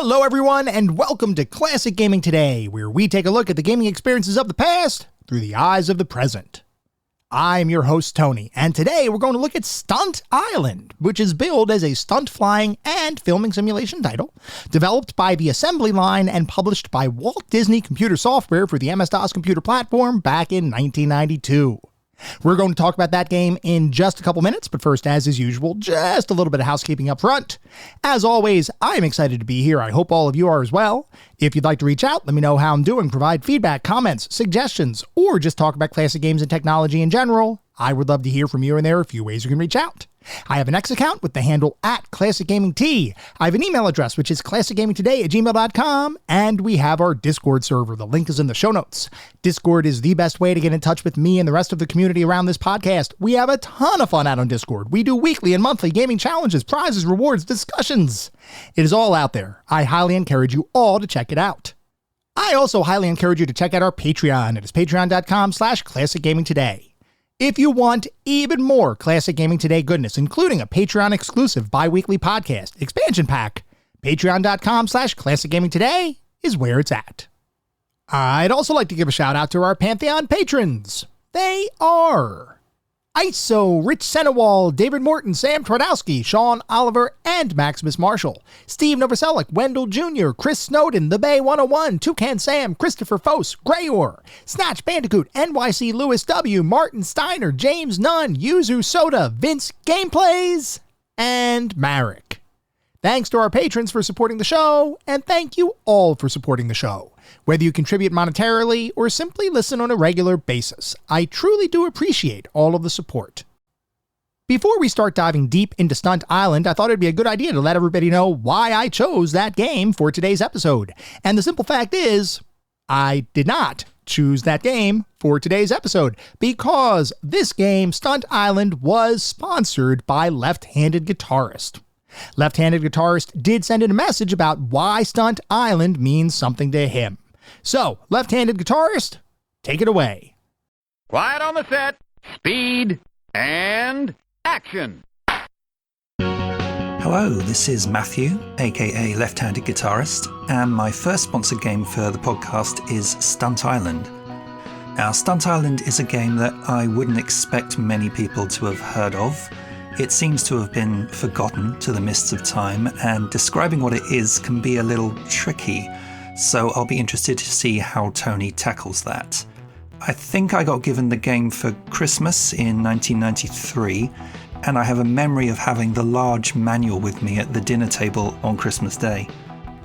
Hello everyone, and welcome to Classic Gaming Today, where we take a look at the gaming experiences of the past through the eyes of the present. I'm your host Tony, and today we're going to look at Stunt Island, which is billed as a stunt flying and filming simulation title, developed by the assembly line and published by Walt Disney Computer Software for the MS-DOS computer platform back in 1992. We're going to talk about that game in just a couple minutes, but first, as is usual, just a little bit of housekeeping up front. As always, I'm excited to be here. I hope all of you are as well. If you'd like to reach out, let me know how I'm doing, provide feedback, comments, suggestions, or just talk about classic games and technology in general. I would love to hear from you, and there are a few ways you can reach out. I have an X account with the handle @ClassicGamingT. I have an email address, which is classicgamingtoday@gmail.com, and we have our Discord server. The link is in the show notes. Discord is the best way to get in touch with me and the rest of the community around this podcast. We have a ton of fun out on Discord. We do weekly and monthly gaming challenges, prizes, rewards, discussions. It is all out there. I highly encourage you all to check it out. I also highly encourage you to check out our Patreon. It is patreon.com/ClassicGamingToday. If you want even more Classic Gaming Today goodness, including a Patreon-exclusive bi-weekly podcast expansion pack, patreon.com/ClassicGamingToday is where it's at. I'd also like to give a shout out to our Pantheon patrons. They are ISO, Rich Senewal, David Morton, Sam Twardowski, Sean Oliver, and Maximus Marshall, Steve Novoselic, Wendell Jr., Chris Snowden, The Bay 101, Toucan Sam, Christopher Fose, Grayor, Snatch Bandicoot, NYC Lewis W., Martin Steiner, James Nunn, Yuzu Soda, Vince Gameplays, and Marek. Thanks to our patrons for supporting the show, and thank you all for supporting the show. Whether you contribute monetarily or simply listen on a regular basis, I truly do appreciate all of the support. Before we start diving deep into Stunt Island, I thought it'd be a good idea to let everybody know why I chose that game for today's episode. And the simple fact is, I did not choose that game for today's episode because this game, Stunt Island, was sponsored by Left-Handed Guitarist. Left-Handed Guitarist did send in a message about why Stunt Island means something to him. So, Left-Handed Guitarist, take it away. Quiet on the set, speed, and action. Hello, this is Matthew, aka Left-Handed Guitarist, and my first sponsored game for the podcast is Stunt Island. Now, Stunt Island is a game that I wouldn't expect many people to have heard of. It seems to have been forgotten to the mists of time, and describing what it is can be a little tricky, so I'll be interested to see how Tony tackles that. I think I got given the game for Christmas in 1993, and I have a memory of having the large manual with me at the dinner table on Christmas Day.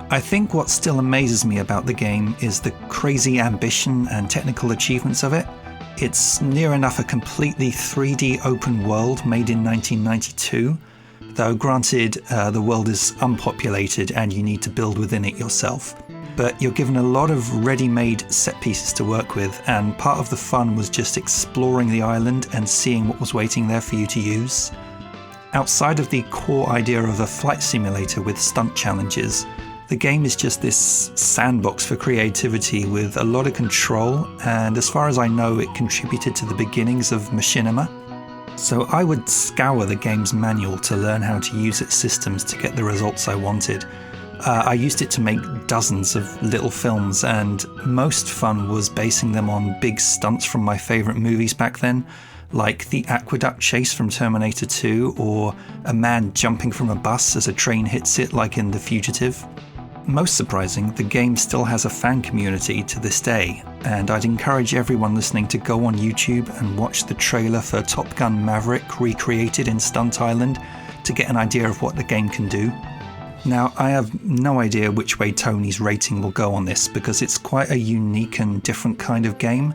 I think what still amazes me about the game is the crazy ambition and technical achievements of it. It's near enough a completely 3D open world made in 1992, though granted the world is unpopulated and you need to build within it yourself. But you're given a lot of ready-made set pieces to work with, and part of the fun was just exploring the island and seeing what was waiting there for you to use. Outside of the core idea of a flight simulator with stunt challenges, the game is just this sandbox for creativity with a lot of control, and as far as I know, it contributed to the beginnings of machinima. So I would scour the game's manual to learn how to use its systems to get the results I wanted. I used it to make dozens of little films, and most fun was basing them on big stunts from my favourite movies back then, like the aqueduct chase from Terminator 2, or a man jumping from a bus as a train hits it like in The Fugitive. Most surprising, the game still has a fan community to this day, and I'd encourage everyone listening to go on YouTube and watch the trailer for Top Gun Maverick recreated in Stunt Island to get an idea of what the game can do. Now, I have no idea which way Tony's rating will go on this because it's quite a unique and different kind of game.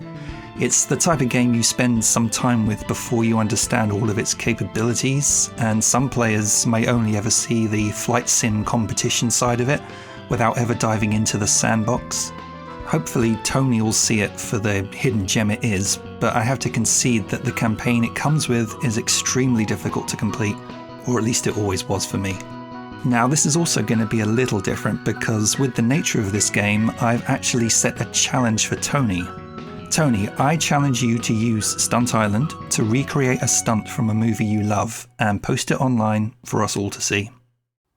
It's the type of game you spend some time with before you understand all of its capabilities, and some players may only ever see the flight sim competition side of it without ever diving into the sandbox. Hopefully Tony will see it for the hidden gem it is, but I have to concede that the campaign it comes with is extremely difficult to complete, or at least it always was for me. Now, this is also going to be a little different because with the nature of this game, I've actually set a challenge for Tony. Tony, I challenge you to use Stunt Island to recreate a stunt from a movie you love and post it online for us all to see.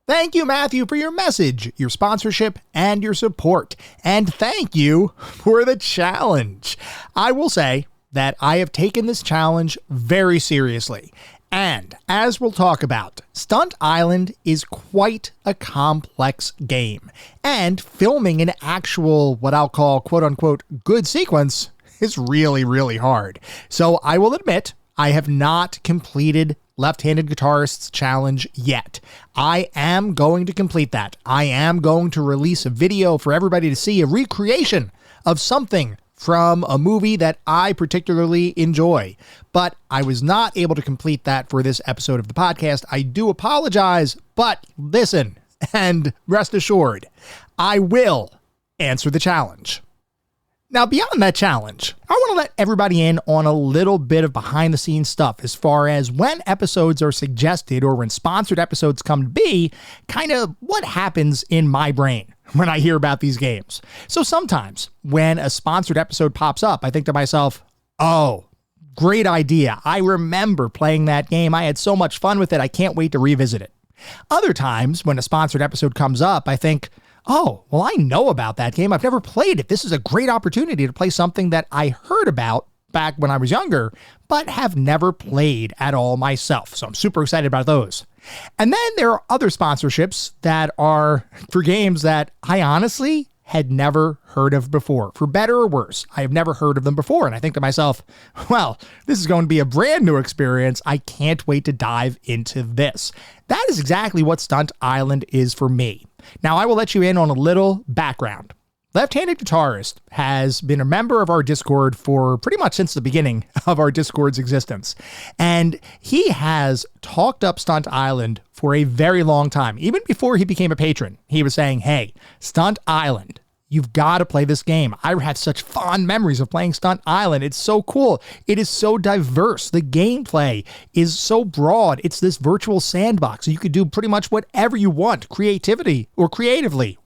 Thank you, Matthew, for your message, your sponsorship, and your support. And thank you for the challenge. I will say that I have taken this challenge very seriously. And as we'll talk about, Stunt Island is quite a complex game. And filming an actual, what I'll call quote unquote, good sequence is really, really hard. So I will admit, I have not completed Left-Handed Guitarist's challenge yet. I am going to complete that. I am going to release a video for everybody to see, a recreation of something from a movie that I particularly enjoy. But I was not able to complete that for this episode of the podcast. I do apologize, but listen and rest assured, I will answer the challenge. Now, beyond that challenge, I want to let everybody in on a little bit of behind-the-scenes stuff as far as when episodes are suggested or when sponsored episodes come to be, kind of what happens in my brain when I hear about these games. So sometimes when a sponsored episode pops up, I think to myself, oh, great idea. I remember playing that game. I had so much fun with it. I can't wait to revisit it. Other times when a sponsored episode comes up, I think, oh, well, I know about that game. I've never played it. This is a great opportunity to play something that I heard about back when I was younger, but have never played at all myself. So I'm super excited about those. And then there are other sponsorships that are for games that I honestly had never heard of before. For better or worse, I have never heard of them before. And I think to myself, well, this is going to be a brand new experience. I can't wait to dive into this. That is exactly what Stunt Island is for me. Now, I will let you in on a little background. Left-Handed Guitarist has been a member of our Discord for pretty much since the beginning of our Discord's existence. And he has talked up Stunt Island for a very long time. Even before he became a patron, he was saying, hey, Stunt Island, you've got to play this game. I have such fond memories of playing Stunt Island. It's so cool. It is so diverse. The gameplay is so broad. It's this virtual sandbox. So you could do pretty much whatever you want, creatively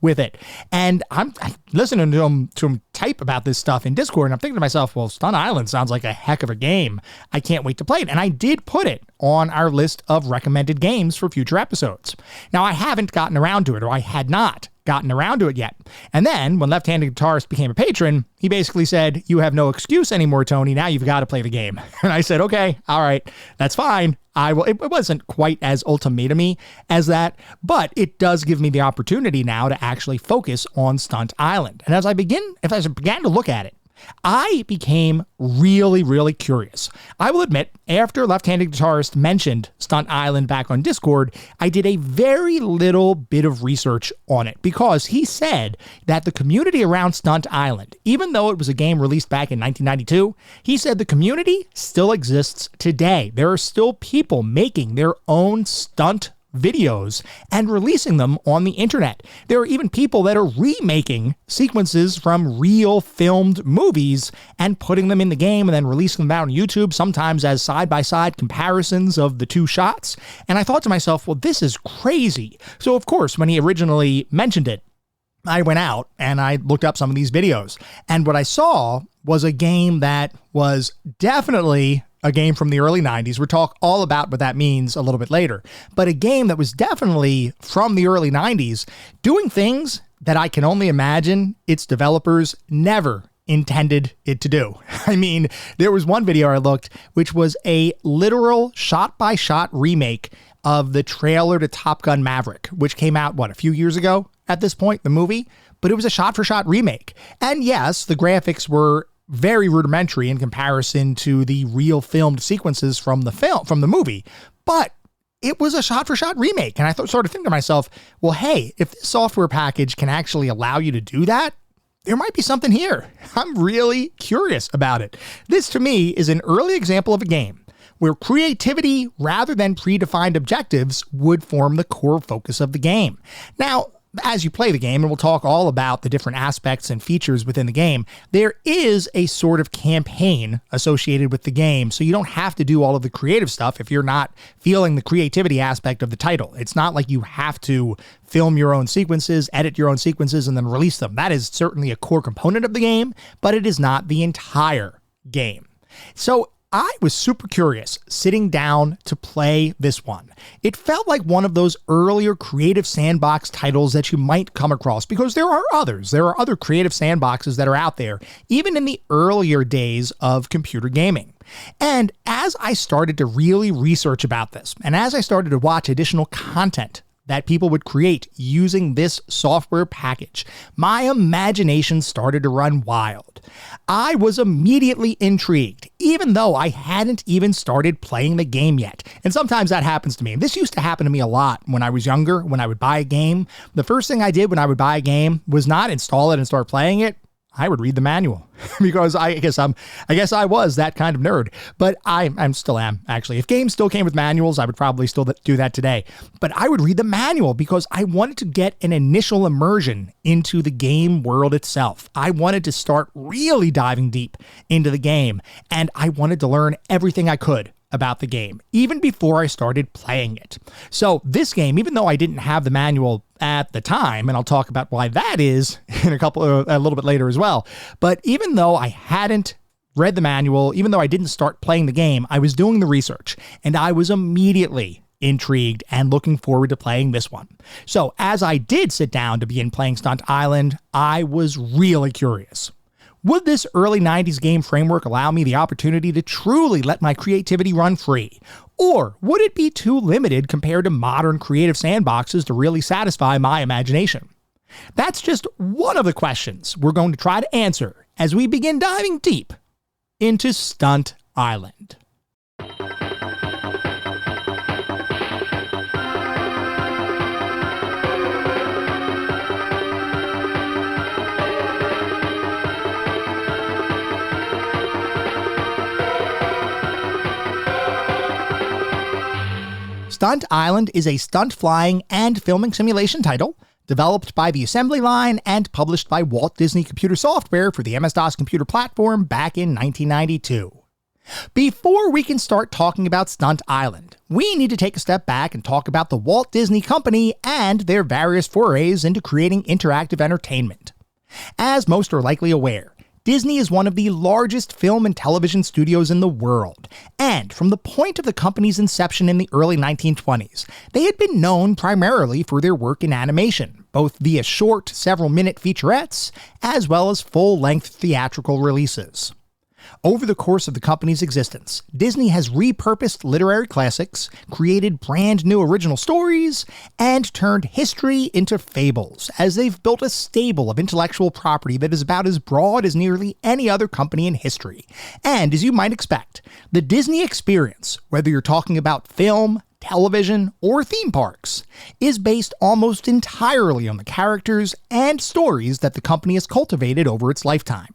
with it. And I'm listening to him type about this stuff in Discord, and I'm thinking to myself, well, Stunt Island sounds like a heck of a game. I can't wait to play it. And I did put it on our list of recommended games for future episodes. Now, I haven't gotten around to it, or I had not gotten around to it yet. And then when Left-Handed Guitarist became a patron, he basically said, you have no excuse anymore, Tony. Now you've got to play the game. And I said, okay, all right, that's fine. I will. It wasn't quite as ultimatum-y as that, but it does give me the opportunity now to actually focus on Stunt Island. And as I began to look at it, I became really, really curious. I will admit, after Left-Handed Guitarist mentioned Stunt Island back on Discord, I did a very little bit of research on it because he said that the community around Stunt Island, even though it was a game released back in 1992, he said the community still exists today. There are still people making their own stunt videos and releasing them on the internet. There are even people that are remaking sequences from real filmed movies and putting them in the game and then releasing them out on YouTube, sometimes as side-by-side comparisons of the two shots. And I thought to myself, well, this is crazy. So of course, when he originally mentioned it, I went out and I looked up some of these videos. And what I saw was a game that was definitely a game from the early 90s. We'll talk all about what that means a little bit later. But a game that was definitely from the early 90s, doing things that I can only imagine its developers never intended it to do. I mean, there was one video I looked, which was a literal shot-by-shot remake of the trailer to Top Gun Maverick, which came out, a few years ago at this point, the movie? But it was a shot-for-shot remake. And yes, the graphics were very rudimentary in comparison to the real filmed sequences from the movie, but it was a shot-for-shot remake. And I sort of think to myself, well, hey, if this software package can actually allow you to do that, there might be something here. I'm really curious about it. This, to me, is an early example of a game where creativity rather than predefined objectives would form the core focus of the game. Now, as you play the game, and we'll talk all about the different aspects and features within the game, there is a sort of campaign associated with the game, so you don't have to do all of the creative stuff if you're not feeling the creativity aspect of the title. It's not like you have to film your own sequences, edit your own sequences, and then release them. That is certainly a core component of the game, but it is not the entire game. So I was super curious sitting down to play this one. It felt like one of those earlier creative sandbox titles that you might come across, because there are others. There are other creative sandboxes that are out there, even in the earlier days of computer gaming. And as I started to really research about this, and as I started to watch additional content that people would create using this software package, my imagination started to run wild. I was immediately intrigued, even though I hadn't even started playing the game yet. And sometimes that happens to me. This used to happen to me a lot when I was younger. When I would buy a game, the first thing I did when I would buy a game was not install it and start playing it. I would read the manual because I guess I was that kind of nerd, but I'm still am actually. If games still came with manuals, I would probably still do that today, but I would read the manual because I wanted to get an initial immersion into the game world itself. I wanted to start really diving deep into the game, and I wanted to learn everything I could about the game, even before I started playing it. So this game, even though I didn't have the manual at the time, and I'll talk about why that is in a little bit later as well, but even though I hadn't read the manual, even though I didn't start playing the game, I was doing the research, and I was immediately intrigued and looking forward to playing this one. So as I did sit down to begin playing Stunt Island, I was really curious. Would this early 90s game framework allow me the opportunity to truly let my creativity run free? Or would it be too limited compared to modern creative sandboxes to really satisfy my imagination? That's just one of the questions we're going to try to answer as we begin diving deep into Stunt Island. Stunt Island is a stunt flying and filming simulation title developed by the assembly line and published by Walt Disney Computer Software for the MS-DOS computer platform back in 1992. Before we can start talking about Stunt Island, we need to take a step back and talk about the Walt Disney Company and their various forays into creating interactive entertainment. As most are likely aware, Disney is one of the largest film and television studios in the world, and from the point of the company's inception in the early 1920s, they had been known primarily for their work in animation, both via short, several-minute featurettes, as well as full-length theatrical releases. Over the course of the company's existence, Disney has repurposed literary classics, created brand new original stories, and turned history into fables, as they've built a stable of intellectual property that is about as broad as nearly any other company in history. And as you might expect, the Disney experience, whether you're talking about film, television, or theme parks, is based almost entirely on the characters and stories that the company has cultivated over its lifetime.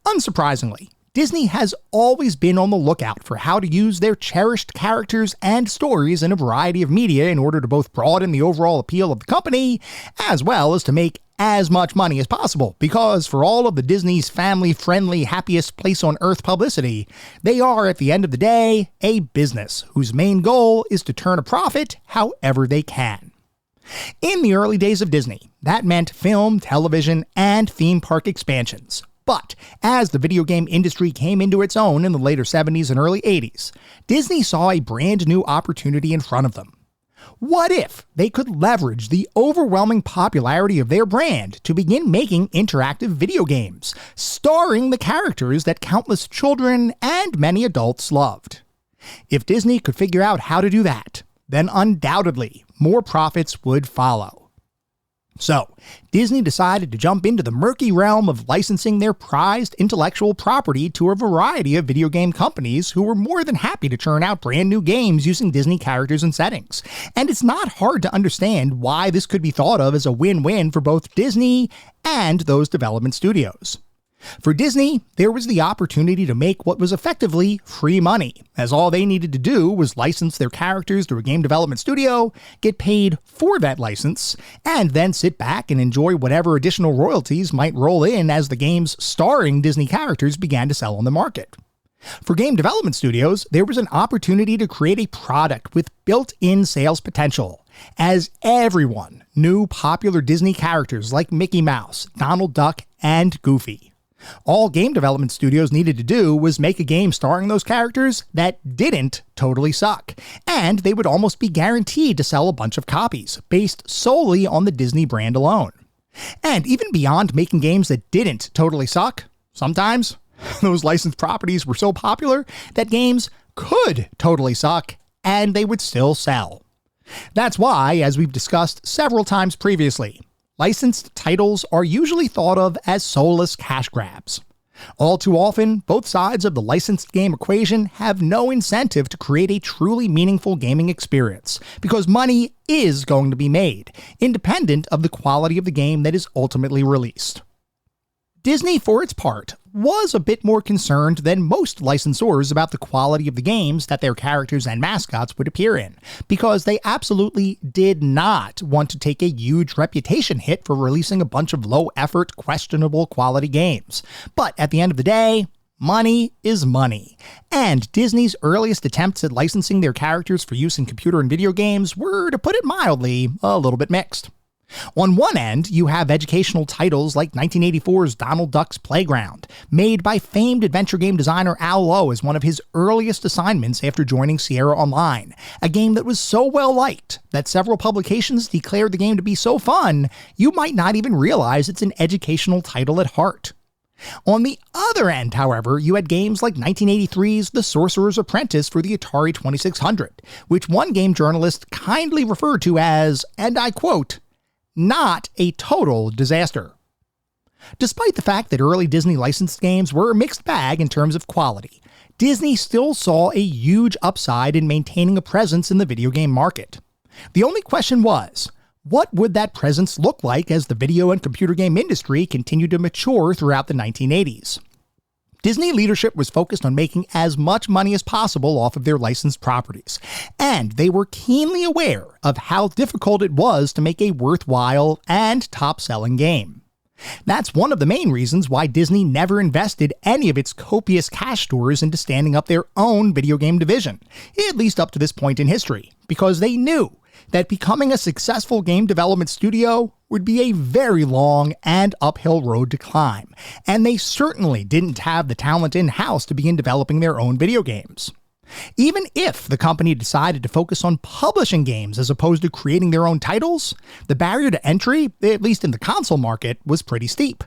Unsurprisingly, Disney has always been on the lookout for how to use their cherished characters and stories in a variety of media in order to both broaden the overall appeal of the company, as well as to make as much money as possible, because for all of the Disney's family-friendly, happiest place on earth publicity, they are, at the end of the day, a business whose main goal is to turn a profit however they can. In the early days of Disney, that meant film, television, and theme park expansions. But as the video game industry came into its own in the later 70s and early 80s, Disney saw a brand new opportunity in front of them. What if they could leverage the overwhelming popularity of their brand to begin making interactive video games, starring the characters that countless children and many adults loved? If Disney could figure out how to do that, then undoubtedly more profits would follow. So, Disney decided to jump into the murky realm of licensing their prized intellectual property to a variety of video game companies who were more than happy to churn out brand new games using Disney characters and settings. And it's not hard to understand why this could be thought of as a win-win for both Disney and those development studios. For Disney, there was the opportunity to make what was effectively free money, as all they needed to do was license their characters to a game development studio, get paid for that license, and then sit back and enjoy whatever additional royalties might roll in as the games starring Disney characters began to sell on the market. For game development studios, there was an opportunity to create a product with built-in sales potential, as everyone knew popular Disney characters like Mickey Mouse, Donald Duck, and Goofy. All game development studios needed to do was make a game starring those characters that didn't totally suck, and they would almost be guaranteed to sell a bunch of copies, based solely on the Disney brand alone. And even beyond making games that didn't totally suck, sometimes those licensed properties were so popular that games could totally suck and they would still sell. That's why, as we've discussed several times previously, licensed titles are usually thought of as soulless cash grabs. All too often, both sides of the licensed game equation have no incentive to create a truly meaningful gaming experience, because money is going to be made, independent of the quality of the game that is ultimately released. Disney, for its part, was a bit more concerned than most licensors about the quality of the games that their characters and mascots would appear in, because they absolutely did not want to take a huge reputation hit for releasing a bunch of low-effort, questionable quality games. But at the end of the day, money is money, and Disney's earliest attempts at licensing their characters for use in computer and video games were, to put it mildly, a little bit mixed. On one end, you have educational titles like 1984's Donald Duck's Playground, made by famed adventure game designer Al Lowe as one of his earliest assignments after joining Sierra Online, a game that was so well liked that several publications declared the game to be so fun, you might not even realize it's an educational title at heart. On the other end, however, you had games like 1983's The Sorcerer's Apprentice for the Atari 2600, which one game journalist kindly referred to as, and I quote, not a total disaster. Despite the fact that early Disney licensed games were a mixed bag in terms of quality, Disney still saw a huge upside in maintaining a presence in the video game market. The only question was, what would that presence look like as the video and computer game industry continued to mature throughout the 1980s? Disney leadership was focused on making as much money as possible off of their licensed properties, and they were keenly aware of how difficult it was to make a worthwhile and top-selling game. That's one of the main reasons why Disney never invested any of its copious cash stores into standing up their own video game division, at least up to this point in history, because they knew that becoming a successful game development studio would be a very long and uphill road to climb, and they certainly didn't have the talent in-house to begin developing their own video games. Even if the company decided to focus on publishing games as opposed to creating their own titles, the barrier to entry, at least in the console market, was pretty steep.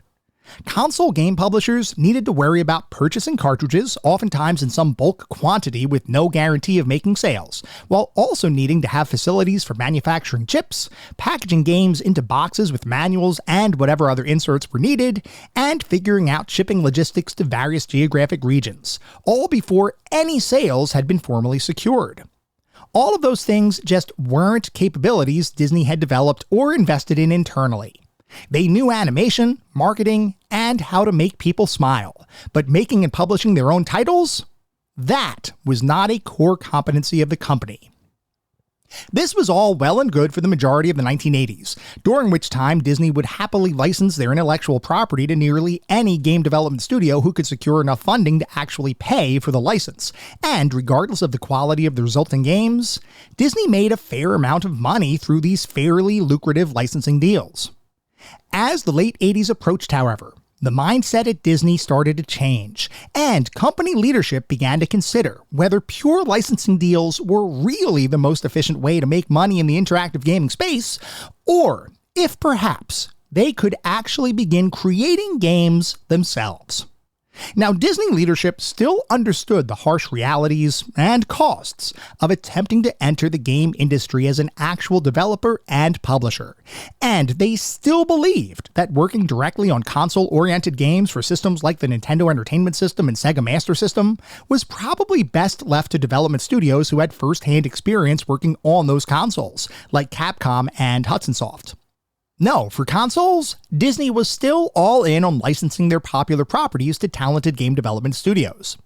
Console game publishers needed to worry about purchasing cartridges, oftentimes in some bulk quantity with no guarantee of making sales, while also needing to have facilities for manufacturing chips, packaging games into boxes with manuals and whatever other inserts were needed, and figuring out shipping logistics to various geographic regions, all before any sales had been formally secured. All of those things just weren't capabilities Disney had developed or invested in internally. They knew animation, marketing, and how to make people smile, but making and publishing their own titles? That was not a core competency of the company. This was all well and good for the majority of the 1980s, during which time Disney would happily license their intellectual property to nearly any game development studio who could secure enough funding to actually pay for the license. And regardless of the quality of the resulting games, Disney made a fair amount of money through these fairly lucrative licensing deals. As the late 80s approached, however, the mindset at Disney started to change, and company leadership began to consider whether pure licensing deals were really the most efficient way to make money in the interactive gaming space, or if perhaps they could actually begin creating games themselves. Now, Disney leadership still understood the harsh realities and costs of attempting to enter the game industry as an actual developer and publisher, and they still believed that working directly on console-oriented games for systems like the Nintendo Entertainment System and Sega Master System was probably best left to development studios who had first-hand experience working on those consoles, like Capcom and Hudson Soft. No, for consoles, Disney was still all in on licensing their popular properties to talented game development studios.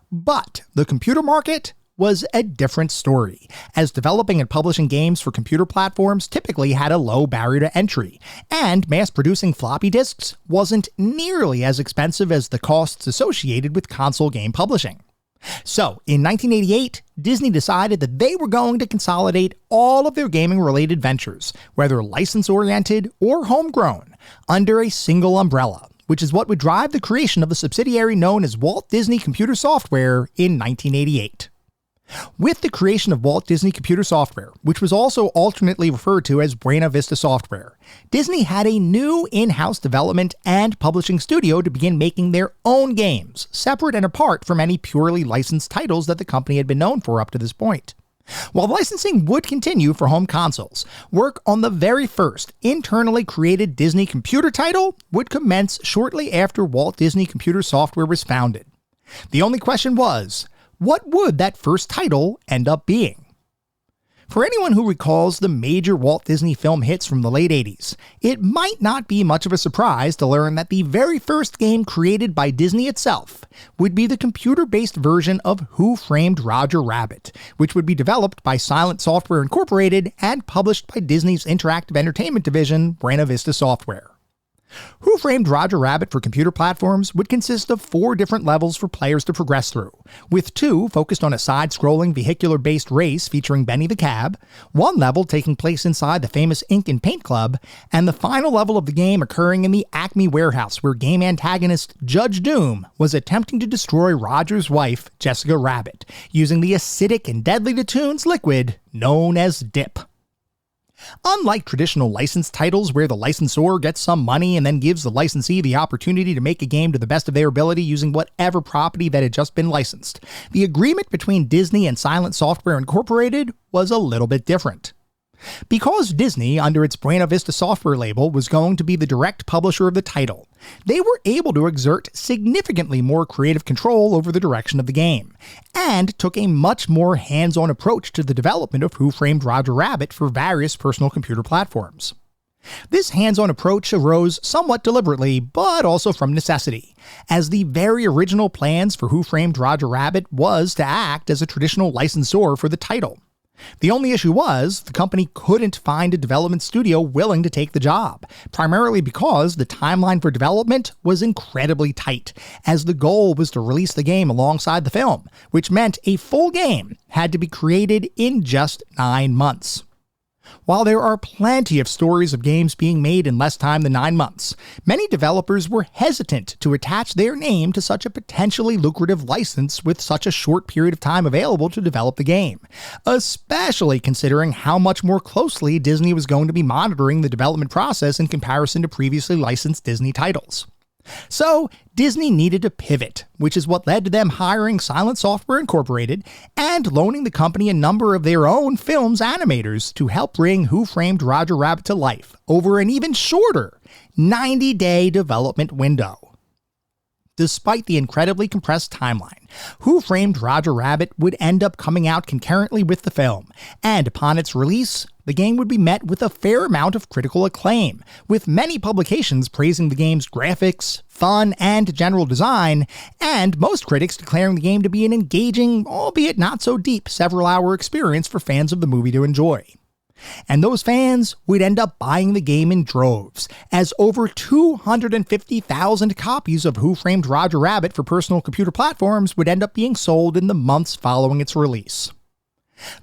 But the computer market was a different story, as developing and publishing games for computer platforms typically had a low barrier to entry, and mass-producing floppy disks wasn't nearly as expensive as the costs associated with console game publishing. So, in 1988, Disney decided that they were going to consolidate all of their gaming-related ventures, whether license-oriented or homegrown, under a single umbrella, which is what would drive the creation of the subsidiary known as Walt Disney Computer Software in 1988. With the creation of Walt Disney Computer Software, which was also alternately referred to as Buena Vista Software, Disney had a new in-house development and publishing studio to begin making their own games, separate and apart from any purely licensed titles that the company had been known for up to this point. While licensing would continue for home consoles, work on the very first internally created Disney computer title would commence shortly after Walt Disney Computer Software was founded. The only question was, what would that first title end up being? For anyone who recalls the major Walt Disney film hits from the late 80s, it might not be much of a surprise to learn that the very first game created by Disney itself would be the computer-based version of Who Framed Roger Rabbit, which would be developed by Silent Software Incorporated and published by Disney's interactive entertainment division, Buena Vista Software. Who Framed Roger Rabbit for computer platforms would consist of 4 different levels for players to progress through, with 2 focused on a side-scrolling vehicular-based race featuring Benny the Cab, 1 level taking place inside the famous Ink and Paint Club, and the final level of the game occurring in the Acme warehouse where game antagonist Judge Doom was attempting to destroy Roger's wife, Jessica Rabbit, using the acidic and deadly to tunes liquid known as dip. Unlike traditional licensed titles where the licensor gets some money and then gives the licensee the opportunity to make a game to the best of their ability using whatever property that had just been licensed, the agreement between Disney and Silent Software Incorporated was a little bit different. Because Disney, under its Buena Vista Software label, was going to be the direct publisher of the title, they were able to exert significantly more creative control over the direction of the game, and took a much more hands-on approach to the development of Who Framed Roger Rabbit for various personal computer platforms. This hands-on approach arose somewhat deliberately, but also from necessity, as the very original plans for Who Framed Roger Rabbit was to act as a traditional licensor for the title. The only issue was, the company couldn't find a development studio willing to take the job, primarily because the timeline for development was incredibly tight, as the goal was to release the game alongside the film, which meant a full game had to be created in just 9 months. While there are plenty of stories of games being made in less time than 9 months, many developers were hesitant to attach their name to such a potentially lucrative license with such a short period of time available to develop the game, especially considering how much more closely Disney was going to be monitoring the development process in comparison to previously licensed Disney titles. So, Disney needed to pivot, which is what led to them hiring Silent Software Incorporated and loaning the company a number of their own film's animators to help bring Who Framed Roger Rabbit to life over an even shorter 90-day development window. Despite the incredibly compressed timeline, Who Framed Roger Rabbit would end up coming out concurrently with the film, and upon its release, the game would be met with a fair amount of critical acclaim, with many publications praising the game's graphics, fun, and general design, and most critics declaring the game to be an engaging, albeit not so deep, several-hour experience for fans of the movie to enjoy. And those fans would end up buying the game in droves, as over 250,000 copies of Who Framed Roger Rabbit for personal computer platforms would end up being sold in the months following its release.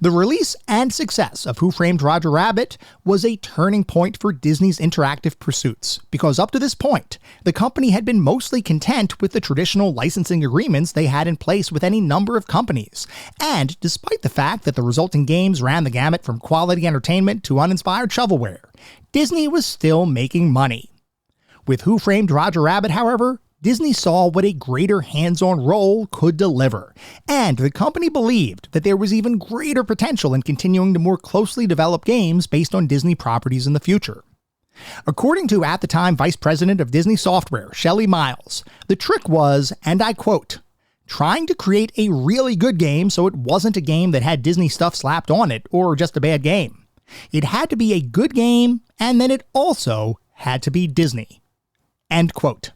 The release and success of Who Framed Roger Rabbit was a turning point for Disney's interactive pursuits, because up to this point, the company had been mostly content with the traditional licensing agreements they had in place with any number of companies, and despite the fact that the resulting games ran the gamut from quality entertainment to uninspired shovelware, Disney was still making money. With Who Framed Roger Rabbit, however, Disney saw what a greater hands-on role could deliver, and the company believed that there was even greater potential in continuing to more closely develop games based on Disney properties in the future. According to at-the-time Vice President of Disney Software, Shelley Miles, the trick was, and I quote, trying to create a really good game so it wasn't a game that had Disney stuff slapped on it, or just a bad game. It had to be a good game, and then it also had to be Disney. End quote.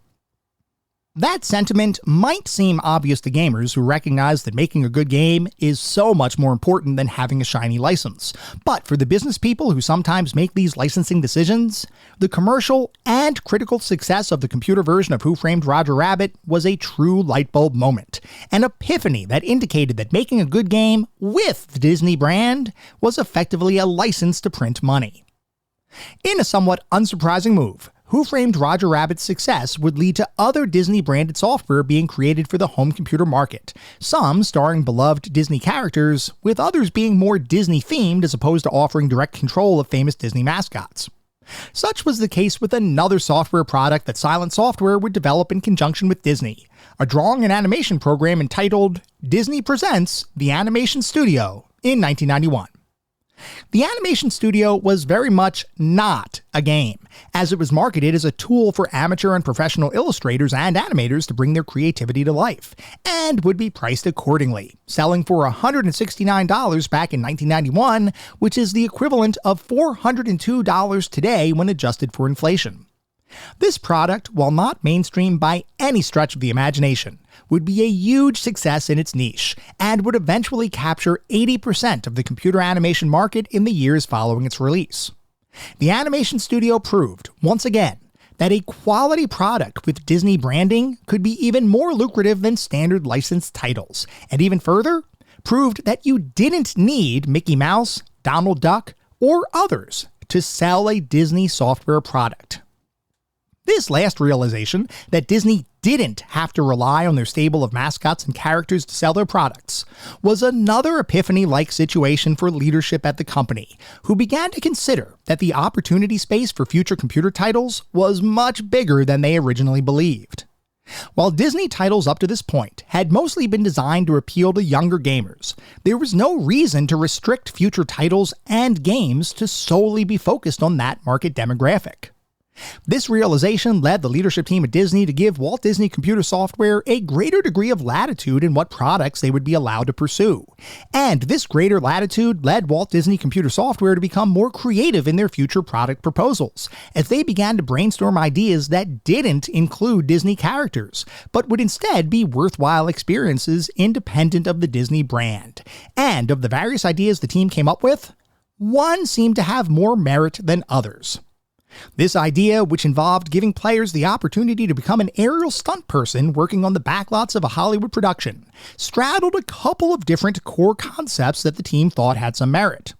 That sentiment might seem obvious to gamers who recognize that making a good game is so much more important than having a shiny license. But for the business people who sometimes make these licensing decisions, the commercial and critical success of the computer version of Who Framed Roger Rabbit was a true lightbulb moment, an epiphany that indicated that making a good game with the Disney brand was effectively a license to print money. In a somewhat unsurprising move, Who Framed Roger Rabbit's success would lead to other Disney-branded software being created for the home computer market, some starring beloved Disney characters, with others being more Disney-themed as opposed to offering direct control of famous Disney mascots. Such was the case with another software product that Silent Software would develop in conjunction with Disney, a drawing and animation program entitled Disney Presents The Animation Studio in 1991. The Animation Studio was very much not a game, as it was marketed as a tool for amateur and professional illustrators and animators to bring their creativity to life, and would be priced accordingly, selling for $169 back in 1991, which is the equivalent of $402 today when adjusted for inflation. This product, while not mainstream by any stretch of the imagination, would be a huge success in its niche, and would eventually capture 80% of the computer animation market in the years following its release. The Animation Studio proved, once again, that a quality product with Disney branding could be even more lucrative than standard licensed titles, and even further, proved that you didn't need Mickey Mouse, Donald Duck, or others to sell a Disney software product. This last realization, that Disney didn't have to rely on their stable of mascots and characters to sell their products, was another epiphany-like situation for leadership at the company, who began to consider that the opportunity space for future computer titles was much bigger than they originally believed. While Disney titles up to this point had mostly been designed to appeal to younger gamers, there was no reason to restrict future titles and games to solely be focused on that market demographic. This realization led the leadership team at Disney to give Walt Disney Computer Software a greater degree of latitude in what products they would be allowed to pursue. And this greater latitude led Walt Disney Computer Software to become more creative in their future product proposals, as they began to brainstorm ideas that didn't include Disney characters, but would instead be worthwhile experiences independent of the Disney brand. And of the various ideas the team came up with, one seemed to have more merit than others. This idea, which involved giving players the opportunity to become an aerial stunt person working on the backlots of a Hollywood production, straddled a couple of different core concepts that the team thought had some merit.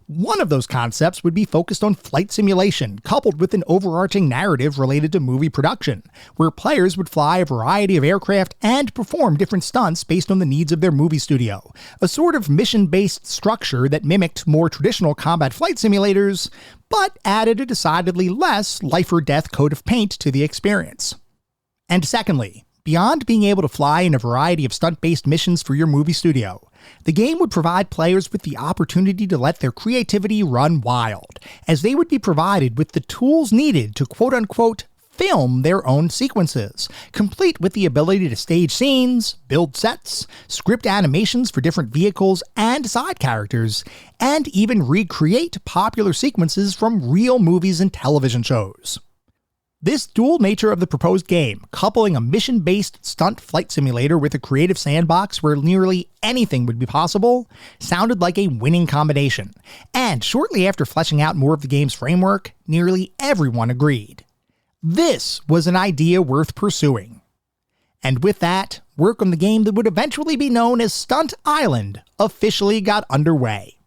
One of those concepts would be focused on flight simulation, coupled with an overarching narrative related to movie production, where players would fly a variety of aircraft and perform different stunts based on the needs of their movie studio, a sort of mission-based structure that mimicked more traditional combat flight simulators, but added a decidedly less life-or-death coat of paint to the experience. And secondly, beyond being able to fly in a variety of stunt-based missions for your movie studio, the game would provide players with the opportunity to let their creativity run wild, as they would be provided with the tools needed to quote-unquote film their own sequences, complete with the ability to stage scenes, build sets, script animations for different vehicles and side characters, and even recreate popular sequences from real movies and television shows. This dual nature of the proposed game, coupling a mission-based stunt flight simulator with a creative sandbox where nearly anything would be possible, sounded like a winning combination, and shortly after fleshing out more of the game's framework, nearly everyone agreed. This was an idea worth pursuing. And with that, work on the game that would eventually be known as Stunt Island officially got underway.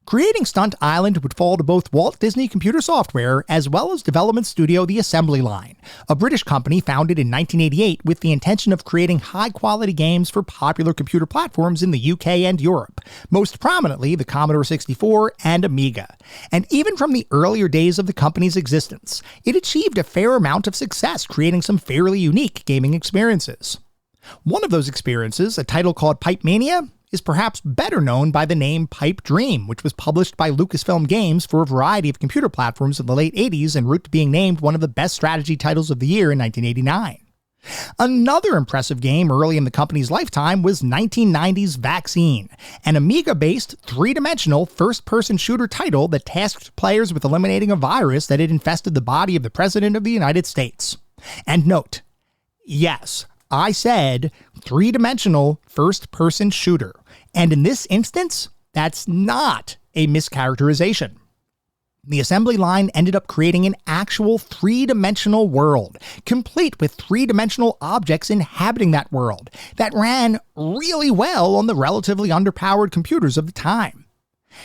Creating Stunt Island would fall to both Walt Disney Computer Software as well as development studio The Assembly Line, a British company founded in 1988 with the intention of creating high-quality games for popular computer platforms in the UK and Europe, most prominently the Commodore 64 and Amiga. And even from the earlier days of the company's existence, it achieved a fair amount of success creating some fairly unique gaming experiences. One of those experiences, a title called Pipe Mania, is perhaps better known by the name Pipe Dream, which was published by Lucasfilm Games for a variety of computer platforms in the late 80s en route to being named one of the best strategy titles of the year in 1989. Another impressive game early in the company's lifetime was 1990's Vaccine, an Amiga-based, three-dimensional, first-person shooter title that tasked players with eliminating a virus that had infested the body of the President of the United States. And note, yes, I said three-dimensional first-person shooter, and in this instance, that's not a mischaracterization. The assembly line ended up creating an actual three-dimensional world, complete with three-dimensional objects inhabiting that world, that ran really well on the relatively underpowered computers of the time.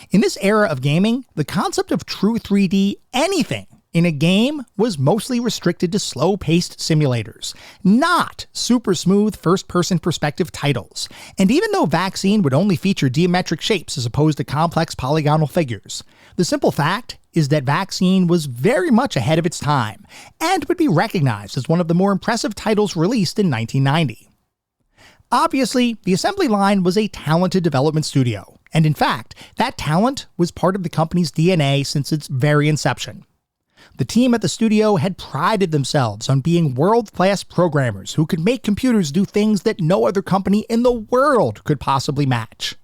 In this era of gaming, the concept of true 3D anything in a game was mostly restricted to slow-paced simulators, not super smooth first-person perspective titles. And even though Vaccine would only feature geometric shapes as opposed to complex polygonal figures, the simple fact is that Vaccine was very much ahead of its time and would be recognized as one of the more impressive titles released in 1990. Obviously, the assembly line was a talented development studio, and in fact, that talent was part of the company's DNA since its very inception. The team at the studio had prided themselves on being world-class programmers who could make computers do things that no other company in the world could possibly match.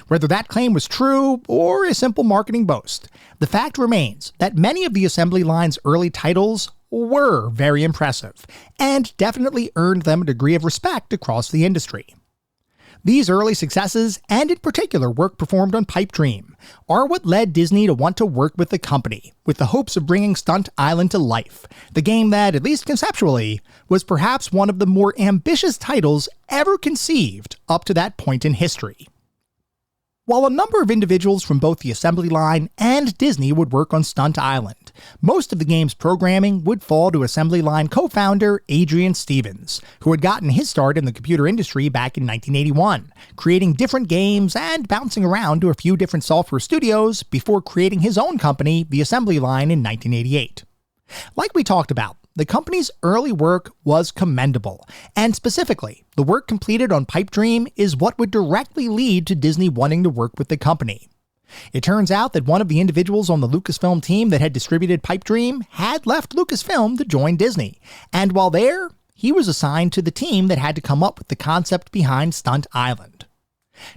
Whether that claim was true or a simple marketing boast, the fact remains that many of the assembly line's early titles were very impressive, and definitely earned them a degree of respect across the industry. These early successes, and in particular work performed on Pipe Dream, are what led Disney to want to work with the company, with the hopes of bringing Stunt Island to life, the game that, at least conceptually, was perhaps one of the more ambitious titles ever conceived up to that point in history. While a number of individuals from both the assembly line and Disney would work on Stunt Island, most of the game's programming would fall to assembly line co-founder Adrian Stevens, who had gotten his start in the computer industry back in 1981, creating different games and bouncing around to a few different software studios before creating his own company, the assembly line, in 1988. Like we talked about, the company's early work was commendable, and specifically, the work completed on Pipe Dream is what would directly lead to Disney wanting to work with the company. It turns out that one of the individuals on the Lucasfilm team that had distributed Pipe Dream had left Lucasfilm to join Disney, and while there, he was assigned to the team that had to come up with the concept behind Stunt Island.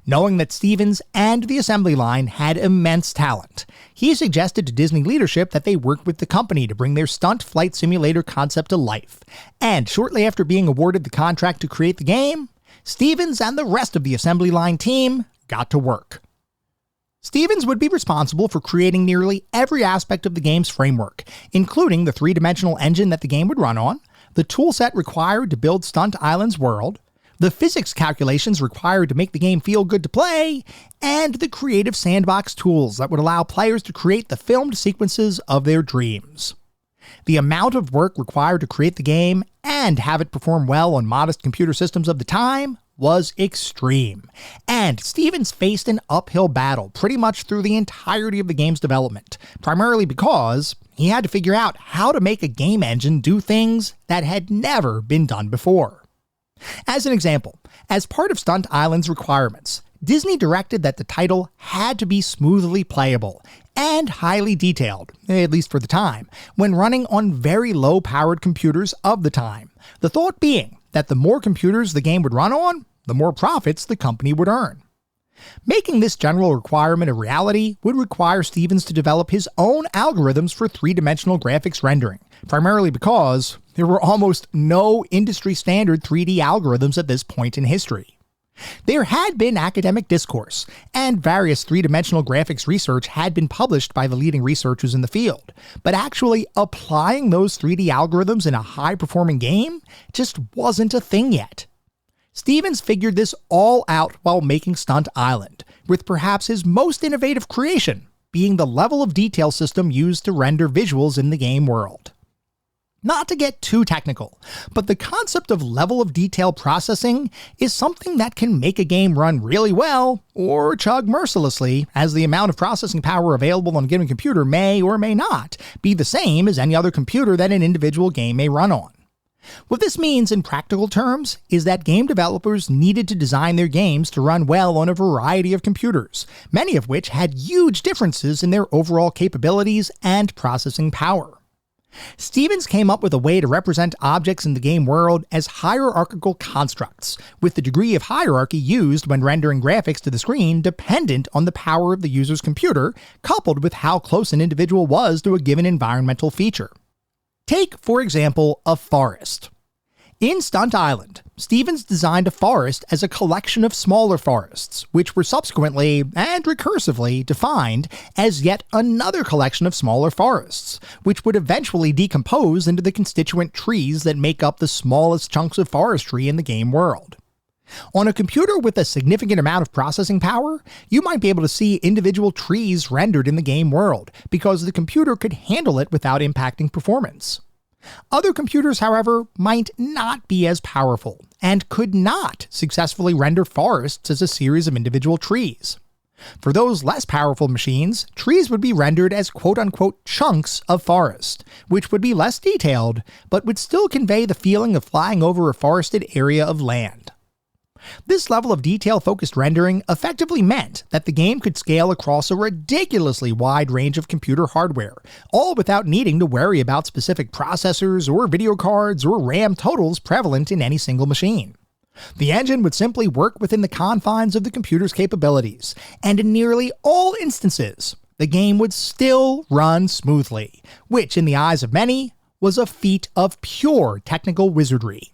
Knowing that Stevens and the assembly line had immense talent, he suggested to Disney leadership that they work with the company to bring their stunt flight simulator concept to life. And shortly after being awarded the contract to create the game, Stevens and the rest of the assembly line team got to work. Stevens would be responsible for creating nearly every aspect of the game's framework, including the three-dimensional engine that the game would run on, the toolset required to build Stunt Island's world, the physics calculations required to make the game feel good to play, and the creative sandbox tools that would allow players to create the filmed sequences of their dreams. The amount of work required to create the game and have it perform well on modest computer systems of the time was extreme, and Stevens faced an uphill battle pretty much through the entirety of the game's development, primarily because he had to figure out how to make a game engine do things that had never been done before. As an example, as part of Stunt Island's requirements, Disney directed that the title had to be smoothly playable and highly detailed, at least for the time, when running on very low-powered computers of the time, the thought being that the more computers the game would run on, the more profits the company would earn. Making this general requirement a reality would require Stevens to develop his own algorithms for three-dimensional graphics rendering, primarily because there were almost no industry-standard 3D algorithms at this point in history. There had been academic discourse, and various three-dimensional graphics research had been published by the leading researchers in the field, but actually applying those 3D algorithms in a high-performing game just wasn't a thing yet. Stevens figured this all out while making Stunt Island, with perhaps his most innovative creation being the level of detail system used to render visuals in the game world. Not to get too technical, but the concept of level of detail processing is something that can make a game run really well, or chug mercilessly, as the amount of processing power available on a given computer may or may not be the same as any other computer that an individual game may run on. What this means in practical terms is that game developers needed to design their games to run well on a variety of computers, many of which had huge differences in their overall capabilities and processing power. Stevens came up with a way to represent objects in the game world as hierarchical constructs, with the degree of hierarchy used when rendering graphics to the screen dependent on the power of the user's computer, coupled with how close an individual was to a given environmental feature. Take, for example, a forest. In Stunt Island, Stevens designed a forest as a collection of smaller forests, which were subsequently and recursively defined as yet another collection of smaller forests, which would eventually decompose into the constituent trees that make up the smallest chunks of forestry in the game world. On a computer with a significant amount of processing power, you might be able to see individual trees rendered in the game world because the computer could handle it without impacting performance. Other computers, however, might not be as powerful and could not successfully render forests as a series of individual trees. For those less powerful machines, trees would be rendered as quote-unquote chunks of forest, which would be less detailed, but would still convey the feeling of flying over a forested area of land. This level of detail-focused rendering effectively meant that the game could scale across a ridiculously wide range of computer hardware, all without needing to worry about specific processors or video cards or RAM totals prevalent in any single machine. The engine would simply work within the confines of the computer's capabilities, and in nearly all instances, the game would still run smoothly, which in the eyes of many was a feat of pure technical wizardry.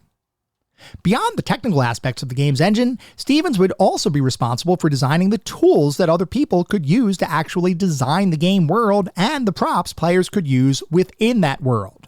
Beyond the technical aspects of the game's engine, Stevens would also be responsible for designing the tools that other people could use to actually design the game world and the props players could use within that world.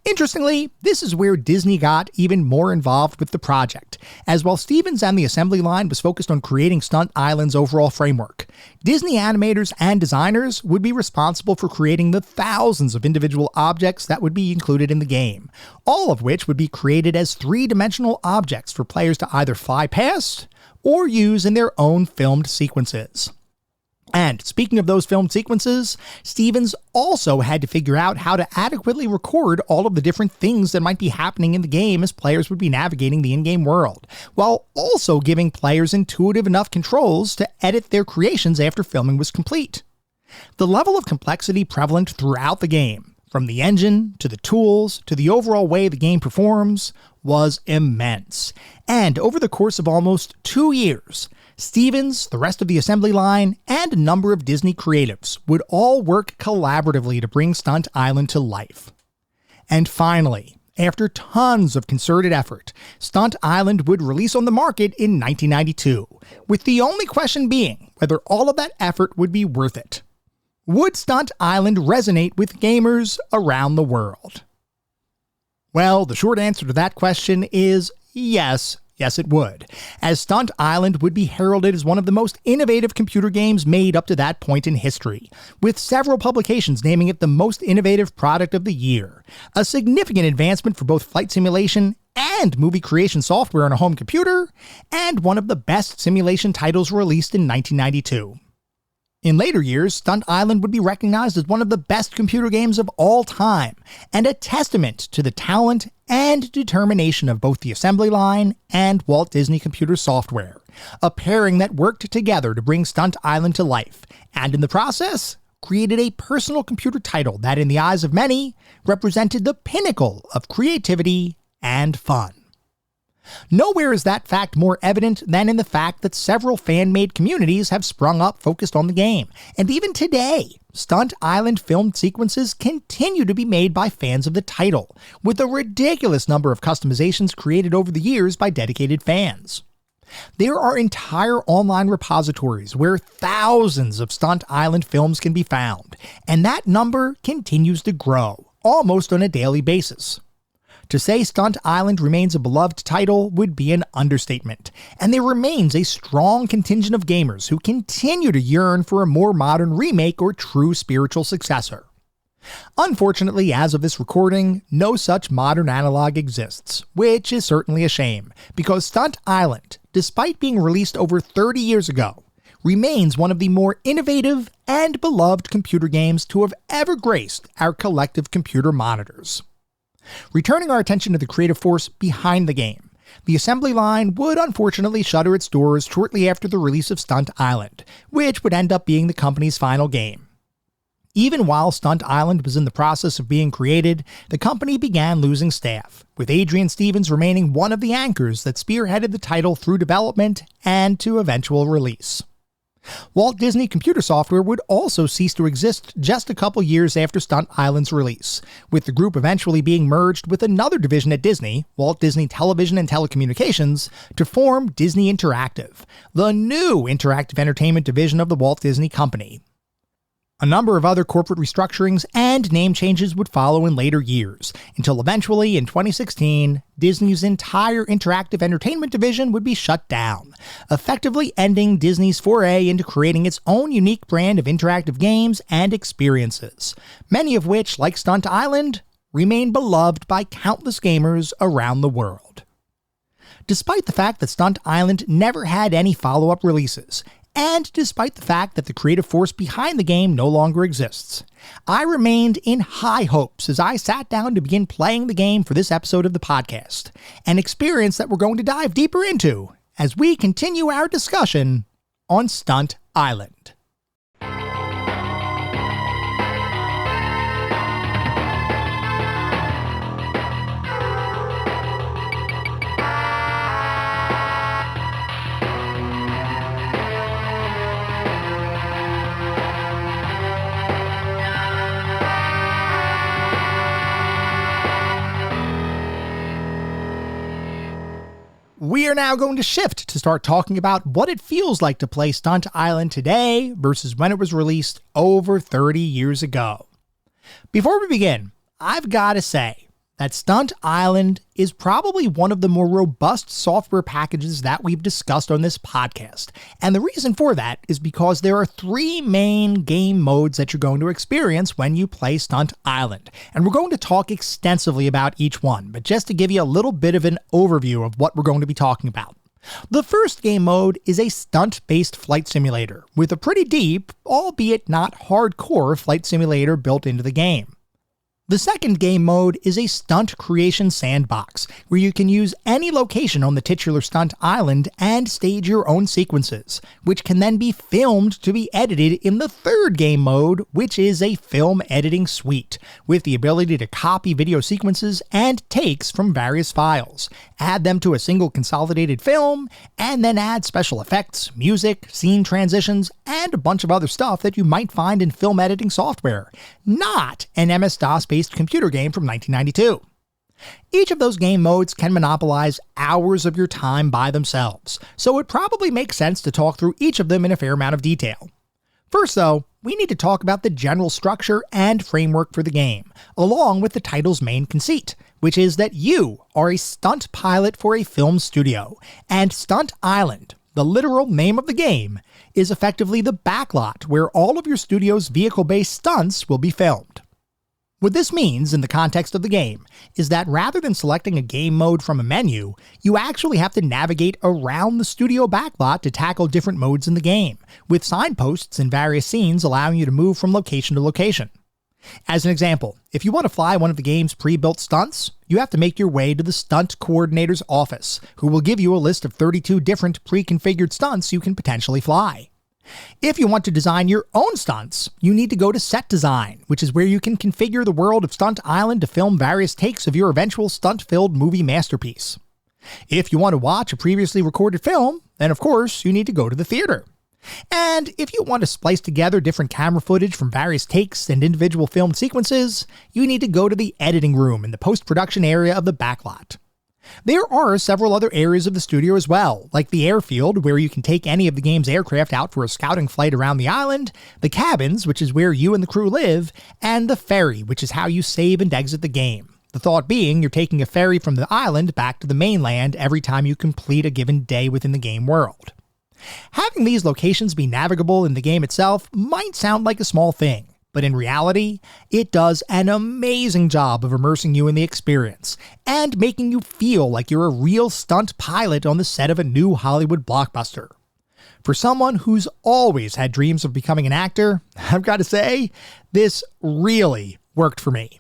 Interestingly, this is where Disney got even more involved with the project, as while Stevens and the assembly line was focused on creating Stunt Island's overall framework, Disney animators and designers would be responsible for creating the thousands of individual objects that would be included in the game, all of which would be created as three-dimensional objects for players to either fly past or use in their own filmed sequences. And speaking of those filmed sequences, Stevens also had to figure out how to adequately record all of the different things that might be happening in the game as players would be navigating the in-game world, while also giving players intuitive enough controls to edit their creations after filming was complete. The level of complexity prevalent throughout the game, from the engine to the tools to the overall way the game performs, was immense. And over the course of almost 2 years, Stevens, the rest of the assembly line, and a number of Disney creatives would all work collaboratively to bring Stunt Island to life. And finally, after tons of concerted effort, Stunt Island would release on the market in 1992, with the only question being whether all of that effort would be worth it. Would Stunt Island resonate with gamers around the world? Well, the short answer to that question is yes. Yes, it would, as Stunt Island would be heralded as one of the most innovative computer games made up to that point in history, with several publications naming it the most innovative product of the year, a significant advancement for both flight simulation and movie creation software on a home computer, and one of the best simulation titles released in 1992. In later years, Stunt Island would be recognized as one of the best computer games of all time, and a testament to the talent and determination of both the assembly line and Walt Disney Computer Software, a pairing that worked together to bring Stunt Island to life, and in the process, created a personal computer title that, in the eyes of many, represented the pinnacle of creativity and fun. Nowhere is that fact more evident than in the fact that several fan-made communities have sprung up focused on the game, and even today, Stunt Island filmed sequences continue to be made by fans of the title, with a ridiculous number of customizations created over the years by dedicated fans. There are entire online repositories where thousands of Stunt Island films can be found, and that number continues to grow, almost on a daily basis. To say Stunt Island remains a beloved title would be an understatement, and there remains a strong contingent of gamers who continue to yearn for a more modern remake or true spiritual successor. Unfortunately, as of this recording, no such modern analog exists, which is certainly a shame, because Stunt Island, despite being released over 30 years ago, remains one of the more innovative and beloved computer games to have ever graced our collective computer monitors. Returning our attention to the creative force behind the game, the assembly line would unfortunately shutter its doors shortly after the release of Stunt Island, which would end up being the company's final game. Even while Stunt Island was in the process of being created, the company began losing staff, with Adrian Stevens remaining one of the anchors that spearheaded the title through development and to eventual release. Walt Disney Computer Software would also cease to exist just a couple years after Stunt Island's release, with the group eventually being merged with another division at Disney, Walt Disney Television and Telecommunications, to form Disney Interactive, the new interactive entertainment division of the Walt Disney Company. A number of other corporate restructurings and name changes would follow in later years, until eventually, in 2016, Disney's entire interactive entertainment division would be shut down, effectively ending Disney's foray into creating its own unique brand of interactive games and experiences, many of which, like Stunt Island, remain beloved by countless gamers around the world. Despite the fact that Stunt Island never had any follow-up releases, and despite the fact that the creative force behind the game no longer exists, I remained in high hopes as I sat down to begin playing the game for this episode of the podcast, an experience that we're going to dive deeper into as we continue our discussion on Stunt Island. We are now going to shift to start talking about what it feels like to play Stunt Island today versus when it was released over 30 years ago. Before we begin, I've got to say that Stunt Island is probably one of the more robust software packages that we've discussed on this podcast. And the reason for that is because there are three main game modes that you're going to experience when you play Stunt Island. And we're going to talk extensively about each one, but just to give you a little bit of an overview of what we're going to be talking about. The first game mode is a stunt-based flight simulator, with a pretty deep, albeit not hardcore, flight simulator built into the game. The second game mode is a stunt creation sandbox, where you can use any location on the titular Stunt Island and stage your own sequences, which can then be filmed to be edited in the third game mode, which is a film editing suite, with the ability to copy video sequences and takes from various files, add them to a single consolidated film, and then add special effects, music, scene transitions, and a bunch of other stuff that you might find in film editing software, not an MS-DOS-based computer game from 1992. Each of those game modes can monopolize hours of your time by themselves, so it probably makes sense to talk through each of them in a fair amount of detail. First though, we need to talk about the general structure and framework for the game, along with the title's main conceit, which is that you are a stunt pilot for a film studio, and Stunt Island, the literal name of the game, is effectively the backlot where all of your studio's vehicle-based stunts will be filmed. What this means, in the context of the game, is that rather than selecting a game mode from a menu, you actually have to navigate around the studio backlot to tackle different modes in the game, with signposts in various scenes allowing you to move from location to location. As an example, if you want to fly one of the game's pre-built stunts, you have to make your way to the stunt coordinator's office, who will give you a list of 32 different pre-configured stunts you can potentially fly. If you want to design your own stunts, you need to go to Set Design, which is where you can configure the world of Stunt Island to film various takes of your eventual stunt-filled movie masterpiece. If you want to watch a previously recorded film, then of course you need to go to the theater. And if you want to splice together different camera footage from various takes and individual filmed sequences, you need to go to the editing room in the post-production area of the backlot. There are several other areas of the studio as well, like the airfield, where you can take any of the game's aircraft out for a scouting flight around the island, the cabins, which is where you and the crew live, and the ferry, which is how you save and exit the game. The thought being you're taking a ferry from the island back to the mainland every time you complete a given day within the game world. Having these locations be navigable in the game itself might sound like a small thing, but in reality, it does an amazing job of immersing you in the experience, and making you feel like you're a real stunt pilot on the set of a new Hollywood blockbuster. For someone who's always had dreams of becoming an actor, I've got to say, this really worked for me.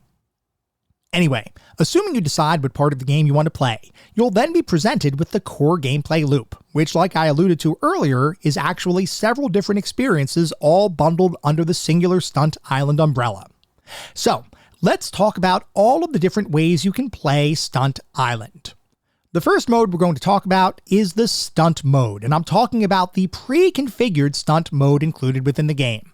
Anyway, assuming you decide what part of the game you want to play, you'll then be presented with the core gameplay loop, which, like I alluded to earlier, is actually several different experiences all bundled under the singular Stunt Island umbrella. So, let's talk about all of the different ways you can play Stunt Island. The first mode we're going to talk about is the Stunt mode, and I'm talking about the pre-configured Stunt mode included within the game.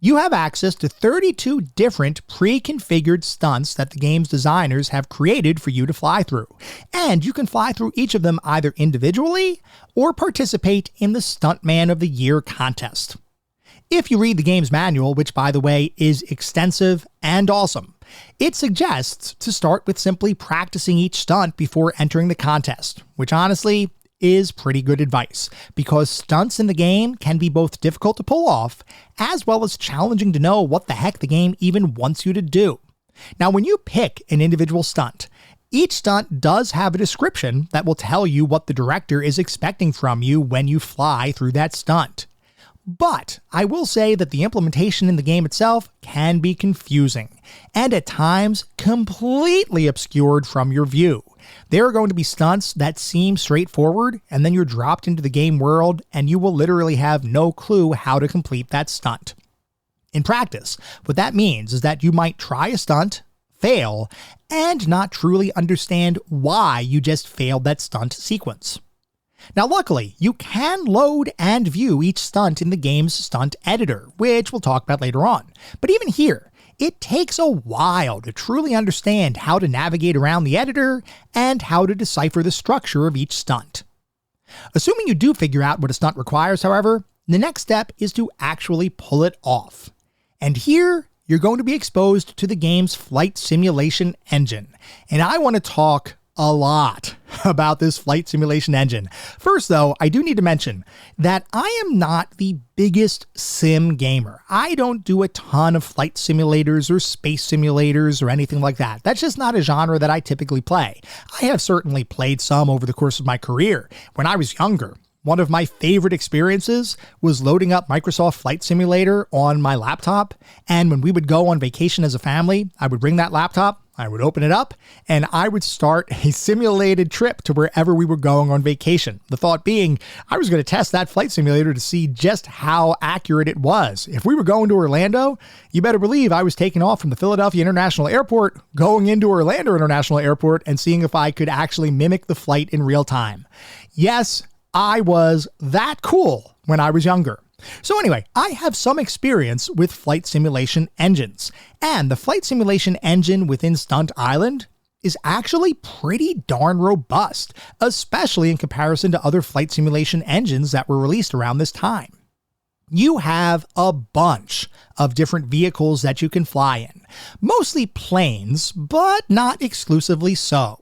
You have access to 32 different pre-configured stunts that the game's designers have created for you to fly through, and you can fly through each of them either individually or participate in the Stuntman of the Year contest. If you read the game's manual, which by the way is extensive and awesome, it suggests to start with simply practicing each stunt before entering the contest, which honestly is pretty good advice, because stunts in the game can be both difficult to pull off, as well as challenging to know what the heck the game even wants you to do. Now, when you pick an individual stunt, each stunt does have a description that will tell you what the director is expecting from you when you fly through that stunt. But I will say that the implementation in the game itself can be confusing, and at times completely obscured from your view. There are going to be stunts that seem straightforward, and then you're dropped into the game world, and you will literally have no clue how to complete that stunt. In practice, what that means is that you might try a stunt, fail, and not truly understand why you just failed that stunt sequence. Now, luckily, you can load and view each stunt in the game's stunt editor, which we'll talk about later on. But even here, it takes a while to truly understand how to navigate around the editor and how to decipher the structure of each stunt. Assuming you do figure out what a stunt requires, however, the next step is to actually pull it off. And here, you're going to be exposed to the game's flight simulation engine. And I want to talk a lot about this flight simulation engine. First, though, I do need to mention that I am not the biggest sim gamer. I don't do a ton of flight simulators or space simulators or anything like that. That's just not a genre that I typically play. I have certainly played some over the course of my career. When I was younger, one of my favorite experiences was loading up Microsoft Flight Simulator on my laptop, and when we would go on vacation as a family, I would bring that laptop, I would open it up, and I would start a simulated trip to wherever we were going on vacation. The thought being, I was going to test that flight simulator to see just how accurate it was. If we were going to Orlando, you better believe I was taking off from the Philadelphia International Airport, going into Orlando International Airport, and seeing if I could actually mimic the flight in real time. Yes, I was that cool when I was younger. So anyway, I have some experience with flight simulation engines, and the flight simulation engine within Stunt Island is actually pretty darn robust, especially in comparison to other flight simulation engines that were released around this time. You have a bunch of different vehicles that you can fly in, mostly planes, but not exclusively so.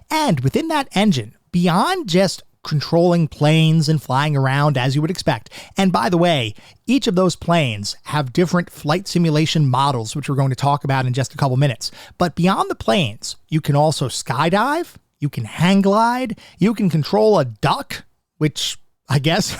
And within that engine, beyond just controlling planes and flying around as you would expect. And by the way, each of those planes have different flight simulation models, which we're going to talk about in just a couple minutes. But beyond the planes, you can also skydive, you can hang glide, you can control a duck, which I guess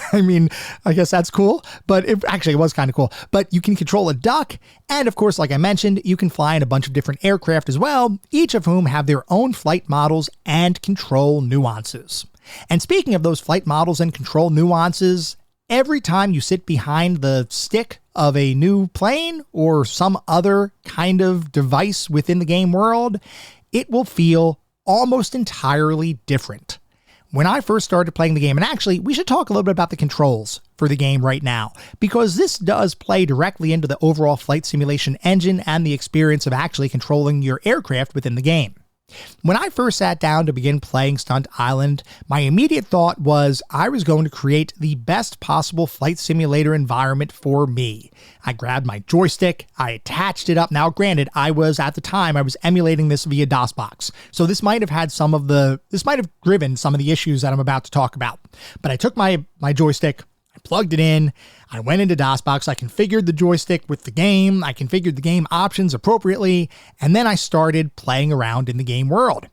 that's cool, but it was kind of cool. But you can control a duck, and of course, like I mentioned, you can fly in a bunch of different aircraft as well, each of whom have their own flight models and control nuances. And speaking of those flight models and control nuances, every time you sit behind the stick of a new plane or some other kind of device within the game world, it will feel almost entirely different. When I first started playing the game, and actually, we should talk a little bit about the controls for the game right now, because this does play directly into the overall flight simulation engine and the experience of actually controlling your aircraft within the game. When I first sat down to begin playing Stunt Island, my immediate thought was I was going to create the best possible flight simulator environment for me. I grabbed my joystick, I attached it up. Now, granted, I was emulating this via DOSBox, so this might have driven some of the issues that I'm about to talk about. But I took my joystick, I plugged it in, I went into DOSBox, I configured the joystick with the game, I configured the game options appropriately, and then I started playing around in the game world.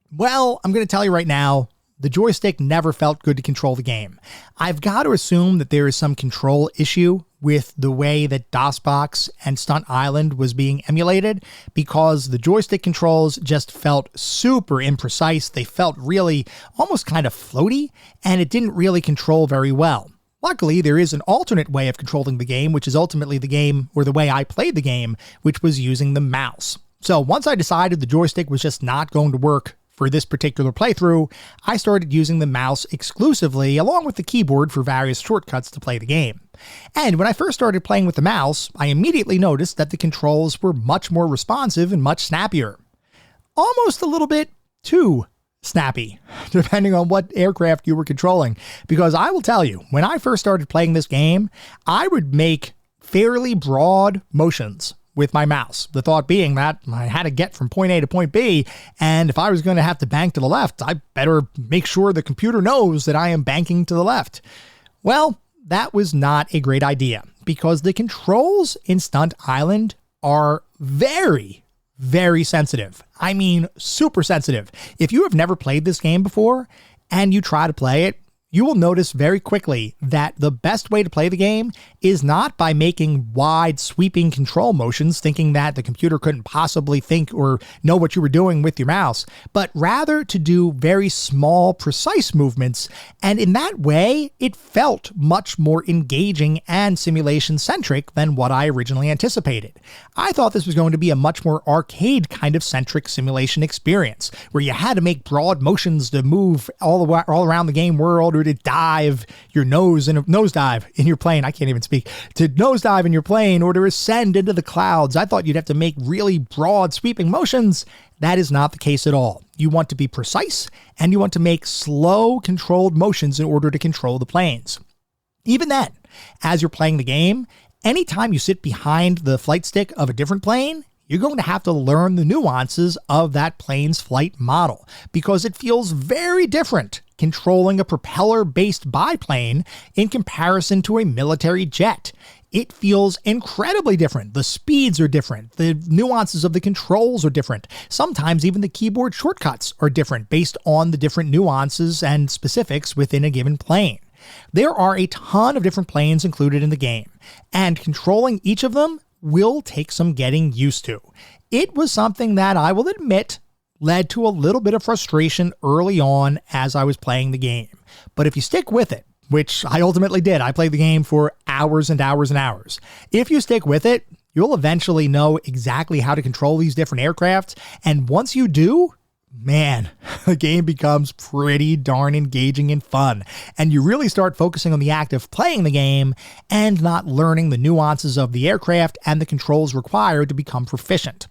Well, I'm going to tell you right now, the joystick never felt good to control the game. I've got to assume that there is some control issue with the way that DOSBox and Stunt Island was being emulated, because the joystick controls just felt super imprecise. They felt really almost kind of floaty, and it didn't really control very well. Luckily, there is an alternate way of controlling the game, which is ultimately the game, or the way I played the game, which was using the mouse. So once I decided the joystick was just not going to work for this particular playthrough, I started using the mouse exclusively, along with the keyboard for various shortcuts to play the game. And when I first started playing with the mouse, I immediately noticed that the controls were much more responsive and much snappier. Almost a little bit too snappy, depending on what aircraft you were controlling. Because I will tell you, when I first started playing this game, I would make fairly broad motions with my mouse. The thought being that I had to get from point A to point B, and if I was going to have to bank to the left, I better make sure the computer knows that I am banking to the left. Well, that was not a great idea, because the controls in Stunt Island are very, very sensitive. I mean, super sensitive. If you have never played this game before and you try to play it, you will notice very quickly that the best way to play the game is not by making wide, sweeping control motions, thinking that the computer couldn't possibly think or know what you were doing with your mouse, but rather to do very small, precise movements. And in that way, it felt much more engaging and simulation-centric than what I originally anticipated. I thought this was going to be a much more arcade kind of centric simulation experience, where you had to make broad motions to move all around the game world, or to dive your nosedive in your plane. I can't even speak. To nosedive in your plane, or to ascend into the clouds. I thought you'd have to make really broad sweeping motions. That is not the case at all. You want to be precise, and you want to make slow controlled motions in order to control the planes. Even then, as you're playing the game, anytime you sit behind the flight stick of a different plane, you're going to have to learn the nuances of that plane's flight model, because it feels very different controlling a propeller-based biplane in comparison to a military jet. It feels incredibly different. The speeds are different. The nuances of the controls are different. Sometimes even the keyboard shortcuts are different based on the different nuances and specifics within a given plane. There are a ton of different planes included in the game, and controlling each of them will take some getting used to. It was something that I will admit led to a little bit of frustration early on as I was playing the game. But if you stick with it, which I ultimately did, I played the game for hours and hours and hours. If you stick with it, you'll eventually know exactly how to control these different aircraft. And once you do, man, the game becomes pretty darn engaging and fun. And you really start focusing on the act of playing the game and not learning the nuances of the aircraft and the controls required to become proficient.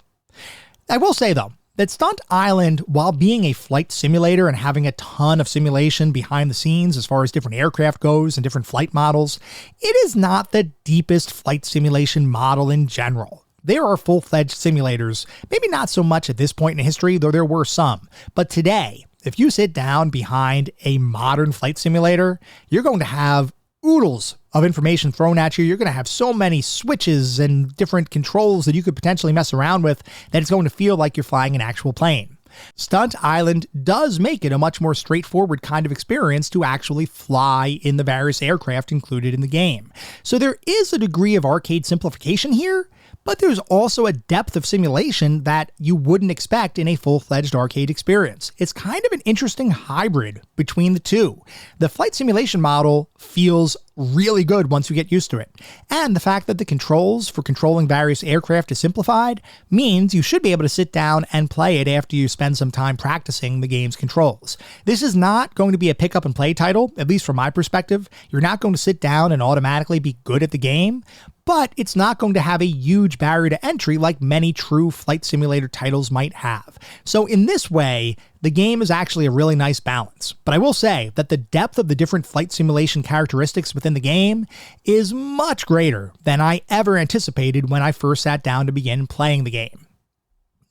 I will say, though, that Stunt Island, while being a flight simulator and having a ton of simulation behind the scenes as far as different aircraft goes and different flight models, it is not the deepest flight simulation model in general. There are full-fledged simulators, maybe not so much at this point in history, though there were some. But today, if you sit down behind a modern flight simulator, you're going to have oodles of information thrown at you. You're going to have so many switches and different controls that you could potentially mess around with that it's going to feel like you're flying an actual plane. Stunt Island does make it a much more straightforward kind of experience to actually fly in the various aircraft included in the game. So there is a degree of arcade simplification here, but there's also a depth of simulation that you wouldn't expect in a full-fledged arcade experience. It's kind of an interesting hybrid between the two. The flight simulation model feels really good once you get used to it, and the fact that the controls for controlling various aircraft is simplified means you should be able to sit down and play it after you spend some time practicing the game's controls. This is not going to be a pick-up-and-play title, at least from my perspective. You're not going to sit down and automatically be good at the game, but it's not going to have a huge barrier to entry like many true flight simulator titles might have. So in this way, the game is actually a really nice balance. But I will say that the depth of the different flight simulation characteristics within the game is much greater than I ever anticipated when I first sat down to begin playing the game.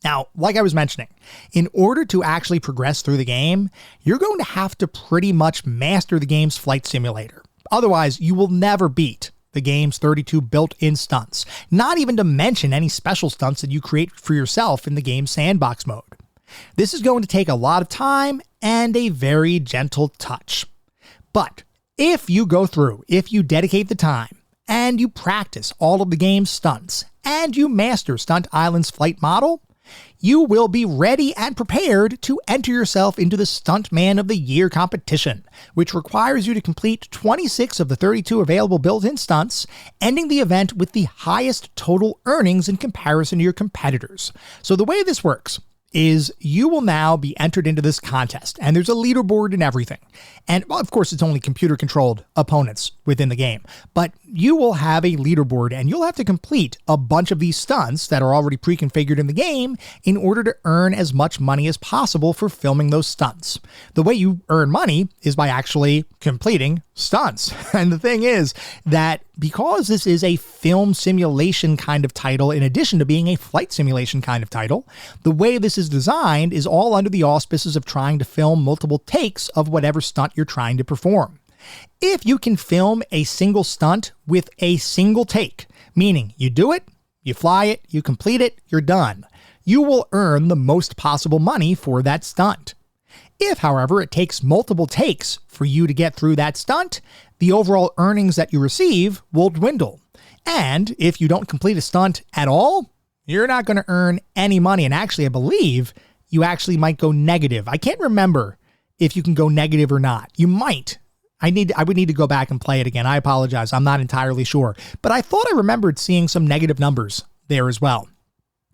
Now, like I was mentioning, in order to actually progress through the game, you're going to have to pretty much master the game's flight simulator. Otherwise, you will never beat the game's 32 built-in stunts, not even to mention any special stunts that you create for yourself in the game's sandbox mode. This is going to take a lot of time and a very gentle touch. But if you go through, if you dedicate the time, and you practice all of the game's stunts, and you master Stunt Island's flight model, you will be ready and prepared to enter yourself into the Stuntman of the Year competition, which requires you to complete 26 of the 32 available built-in stunts, ending the event with the highest total earnings in comparison to your competitors. So the way this works is you will now be entered into this contest, and there's a leaderboard and everything. And well, of course, it's only computer controlled opponents within the game, but you will have a leaderboard and you'll have to complete a bunch of these stunts that are already pre-configured in the game in order to earn as much money as possible for filming those stunts. The way you earn money is by actually completing stunts. And the thing is that because this is a film simulation kind of title, in addition to being a flight simulation kind of title, the way this is designed is all under the auspices of trying to film multiple takes of whatever stunt you're trying to perform. If you can film a single stunt with a single take, meaning you do it, you fly it, you complete it, you're done, you will earn the most possible money for that stunt. If, however, it takes multiple takes for you to get through that stunt, the overall earnings that you receive will dwindle. And if you don't complete a stunt at all, you're not going to earn any money. And actually, I believe you actually might go negative. I can't remember if you can go negative or not. You might. I would need to go back and play it again. I apologize. I'm not entirely sure. But I thought I remembered seeing some negative numbers there as well.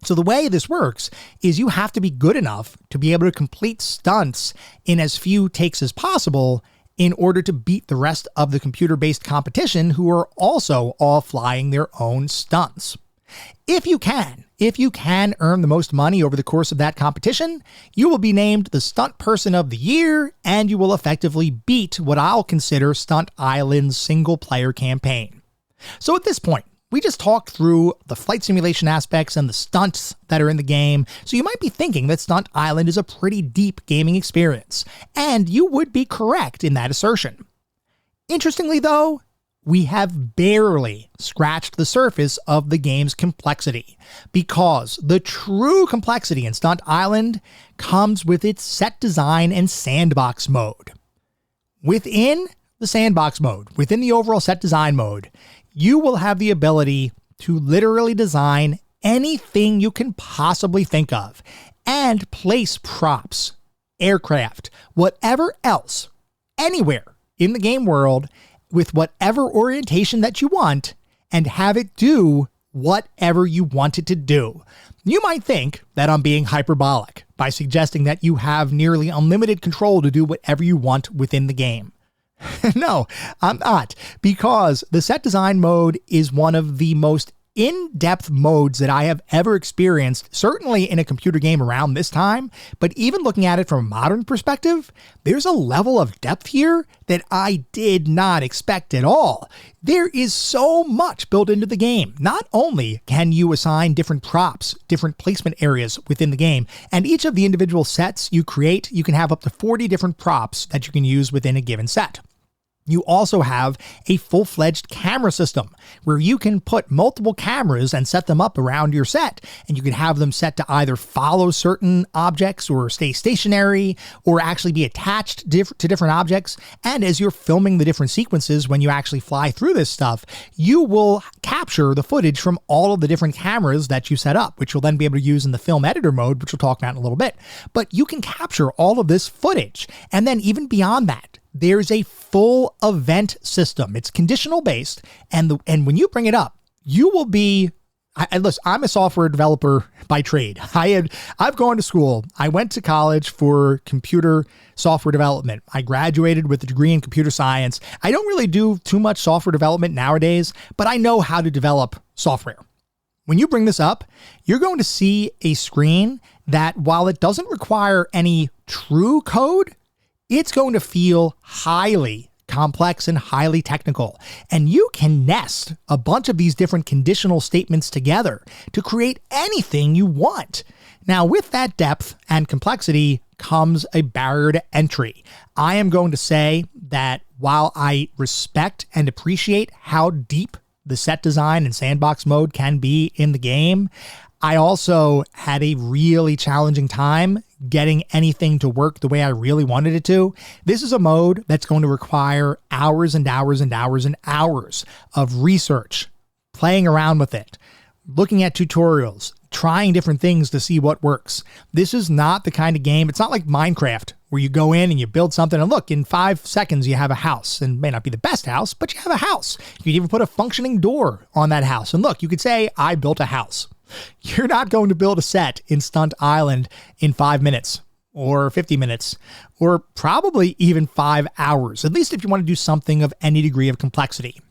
So the way this works is you have to be good enough to be able to complete stunts in as few takes as possible in order to beat the rest of the computer-based competition who are also all flying their own stunts. If you can earn the most money over the course of that competition, you will be named the Stunt Person of the Year, and you will effectively beat what I'll consider Stunt Island's single-player campaign. So at this point, we just talked through the flight simulation aspects and the stunts that are in the game, so you might be thinking that Stunt Island is a pretty deep gaming experience, and you would be correct in that assertion. Interestingly though, we have barely scratched the surface of the game's complexity, because the true complexity in Stunt Island comes with its set design and sandbox mode. Within the sandbox mode, within the overall set design mode, you will have the ability to literally design anything you can possibly think of and place props, aircraft, whatever else, anywhere in the game world with whatever orientation that you want and have it do whatever you want it to do. You might think that I'm being hyperbolic by suggesting that you have nearly unlimited control to do whatever you want within the game. No, I'm not, because the set design mode is one of the most in-depth modes that I have ever experienced, certainly in a computer game around this time, but even looking at it from a modern perspective, there's a level of depth here that I did not expect at all. There is so much built into the game. Not only can you assign different props, different placement areas within the game, and each of the individual sets you create, you can have up to 40 different props that you can use within a given set. You also have a full-fledged camera system where you can put multiple cameras and set them up around your set, and you can have them set to either follow certain objects or stay stationary or actually be attached to different objects. And as you're filming the different sequences, when you actually fly through this stuff, you will capture the footage from all of the different cameras that you set up, which you'll then be able to use in the film editor mode, which we'll talk about in a little bit. But you can capture all of this footage. And then even beyond that, there's a full event system. It's conditional based, and when you bring it up, you will be. Listen, I'm a software developer by trade. I've gone to school. I went to college for computer software development. I graduated with a degree in computer science. I don't really do too much software development nowadays, but I know how to develop software. When you bring this up, you're going to see a screen that, while it doesn't require any true code, it's going to feel highly complex and highly technical. And you can nest a bunch of these different conditional statements together to create anything you want. Now, with that depth and complexity comes a barrier to entry. I am going to say that while I respect and appreciate how deep the set design and sandbox mode can be in the game, I also had a really challenging time getting anything to work the way I really wanted it to. This is a mode that's going to require hours and hours and hours and hours of research, playing around with it, looking at tutorials, trying different things to see what works. This is not the kind of game, it's not like Minecraft, where you go in and you build something and look, in 5 seconds you have a house, and it may not be the best house, but you have a house. You could even put a functioning door on that house. And look, you could say, I built a house. You're not going to build a set in Stunt Island in 5 minutes or 50 minutes or probably even 5 hours, at least if you want to do something of any degree of complexity.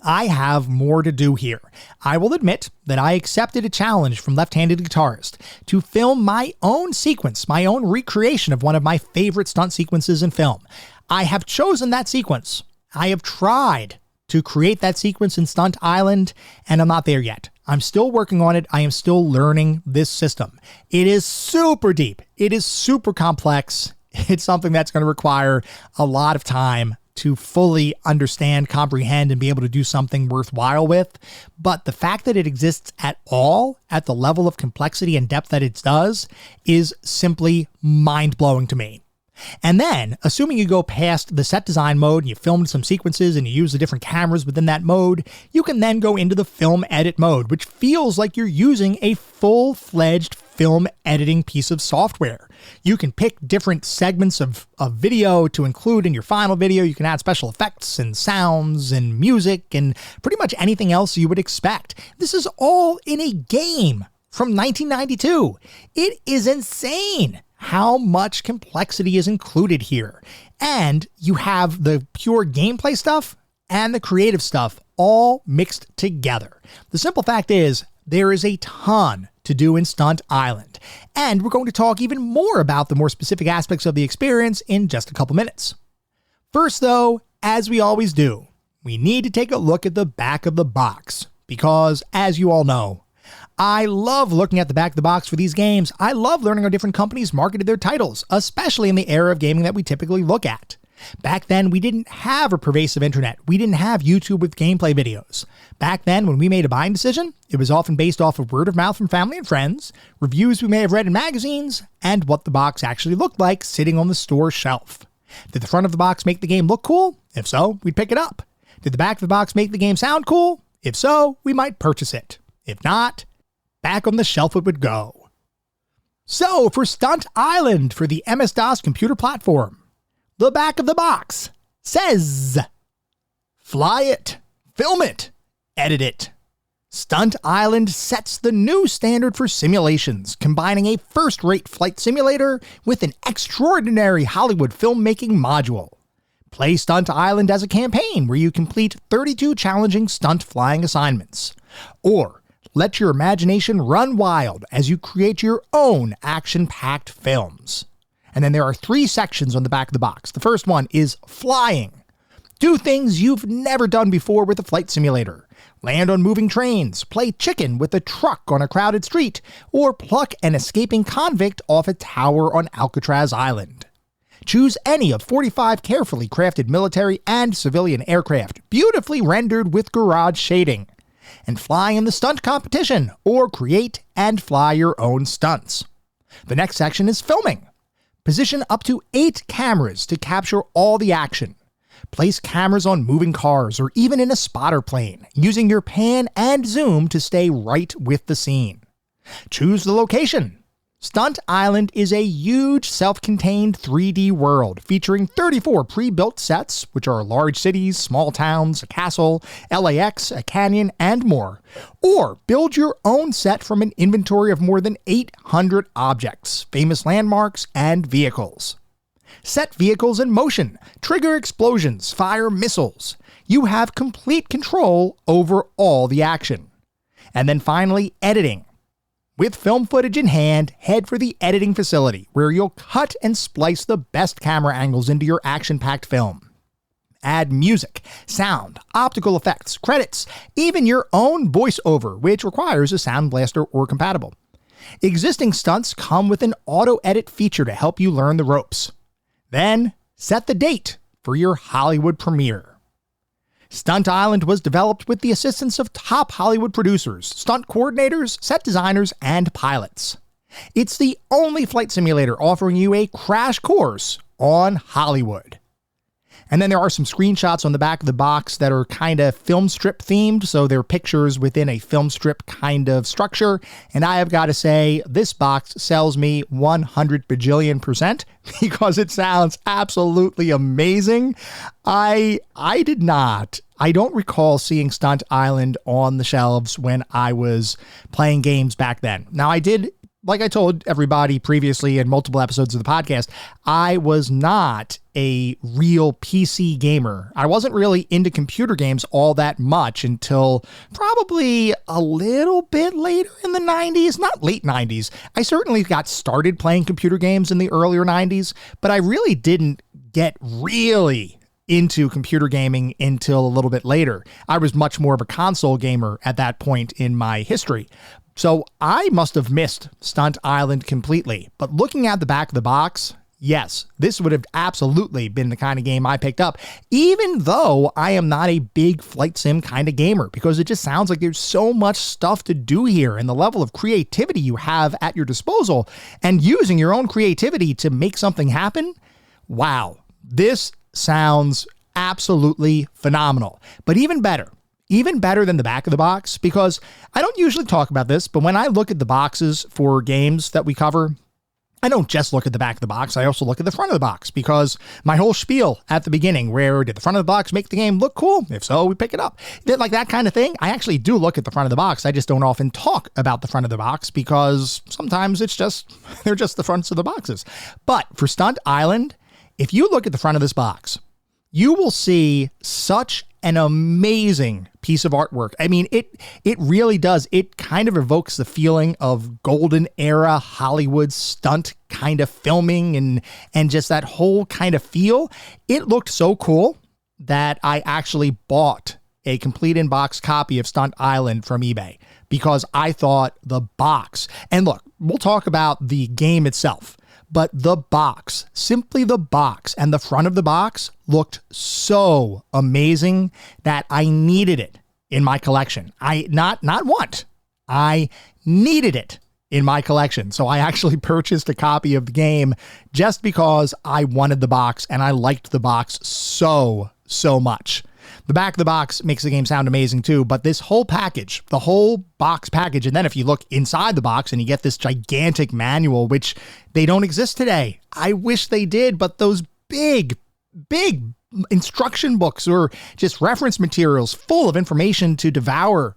I have more to do here. I will admit that I accepted a challenge from Left-Handed Guitarist to film my own sequence, my own recreation of one of my favorite stunt sequences in film. I have chosen that sequence. I have tried to create that sequence in Stunt Island, and I'm not there yet. I'm still working on it. I am still learning this system. It is super deep. It is super complex. It's something that's going to require a lot of time to fully understand, comprehend, and be able to do something worthwhile with. But the fact that it exists at all, at the level of complexity and depth that it does, is simply mind-blowing to me. And then, assuming you go past the set design mode and you filmed some sequences and you use the different cameras within that mode, you can then go into the film edit mode, which feels like you're using a full-fledged film editing piece of software. You can pick different segments of video to include in your final video. You can add special effects and sounds and music and pretty much anything else you would expect. This is all in a game from 1992. It is insane how much complexity is included here. And you have the pure gameplay stuff and the creative stuff all mixed together. The simple fact is, there is a ton to do in Stunt Island. And we're going to talk even more about the more specific aspects of the experience in just a couple minutes. First though, as we always do, we need to take a look at the back of the box. Because, as you all know, I love looking at the back of the box for these games. I love learning how different companies marketed their titles, especially in the era of gaming that we typically look at. Back then, we didn't have a pervasive internet. We didn't have YouTube with gameplay videos. Back then, when we made a buying decision, it was often based off of word of mouth from family and friends, reviews we may have read in magazines, and what the box actually looked like sitting on the store shelf. Did the front of the box make the game look cool? If so, we'd pick it up. Did the back of the box make the game sound cool? If so, we might purchase it. If not, back on the shelf it would go. So, for Stunt Island for the MS-DOS computer platform, the back of the box says, fly it, film it, edit it. Stunt Island sets the new standard for simulations, combining a first-rate flight simulator with an extraordinary Hollywood filmmaking module. Play Stunt Island as a campaign where you complete 32 challenging stunt flying assignments. Or let your imagination run wild as you create your own action-packed films. And then there are 3 sections on the back of the box. The first one is flying. Do things you've never done before with a flight simulator. Land on moving trains, play chicken with a truck on a crowded street, or pluck an escaping convict off a tower on Alcatraz Island. Choose any of 45 carefully crafted military and civilian aircraft, beautifully rendered with garage shading, and fly in the stunt competition, or create and fly your own stunts. The next section is filming. Position up to 8 cameras to capture all the action. Place cameras on moving cars or even in a spotter plane, using your pan and zoom to stay right with the scene. Choose the location. Stunt Island is a huge self-contained 3D world featuring 34 pre-built sets, which are large cities, small towns, a castle, LAX, a canyon, and more. Or build your own set from an inventory of more than 800 objects, famous landmarks, and vehicles. Set vehicles in motion, trigger explosions, fire missiles. You have complete control over all the action. And then finally, editing. With film footage in hand, head for the editing facility, where you'll cut and splice the best camera angles into your action-packed film. Add music, sound, optical effects, credits, even your own voiceover, which requires a Sound Blaster or compatible. Existing stunts come with an auto-edit feature to help you learn the ropes. Then, set the date for your Hollywood premiere. Stunt Island was developed with the assistance of top Hollywood producers, stunt coordinators, set designers, and pilots. It's the only flight simulator offering you a crash course on Hollywood. And then there are some screenshots on the back of the box that are kind of film strip themed. So they're pictures within a film strip kind of structure. And I have got to say, this box sells me 100 bajillion% because it sounds absolutely amazing. I don't recall seeing Stunt Island on the shelves when I was playing games back then. Now, I did, like I told everybody previously in multiple episodes of the podcast, I was not a real PC gamer. I wasn't really into computer games all that much until probably a little bit later in the 90s, not late 90s. I certainly got started playing computer games in the earlier 90s, but I really didn't get really into computer gaming until a little bit later. I was much more of a console gamer at that point in my history. So I must have missed Stunt Island completely. But looking at the back of the box, yes, this would have absolutely been the kind of game I picked up, even though I am not a big flight sim kind of gamer, because it just sounds like there's so much stuff to do here, and the level of creativity you have at your disposal and using your own creativity to make something happen. Wow, this sounds absolutely phenomenal. But even better than the back of the box, because I don't usually talk about this, but when I look at the boxes for games that we cover, I don't just look at the back of the box. I also look at the front of the box, because my whole spiel at the beginning, where did the front of the box make the game look cool? If so, we pick it up. Like that kind of thing. I actually do look at the front of the box. I just don't often talk about the front of the box because sometimes they're just the fronts of the boxes. But for Stunt Island, if you look at the front of this box, you will see such an amazing piece of artwork. I mean, it really does. It kind of evokes the feeling of golden era Hollywood stunt kind of filming and just that whole kind of feel. It looked so cool that I actually bought a complete in-box copy of Stunt Island from eBay because I thought the box, and look, we'll talk about the game itself, but the box, simply the box and the front of the box looked so amazing that I needed it in my collection. I needed it in my collection. So I actually purchased a copy of the game just because I wanted the box and I liked the box so much. The back of the box makes the game sound amazing too, but this whole package, the whole box package, and then if you look inside the box and you get this gigantic manual, which they don't exist today. I wish they did, but those big instruction books or just reference materials full of information to devour.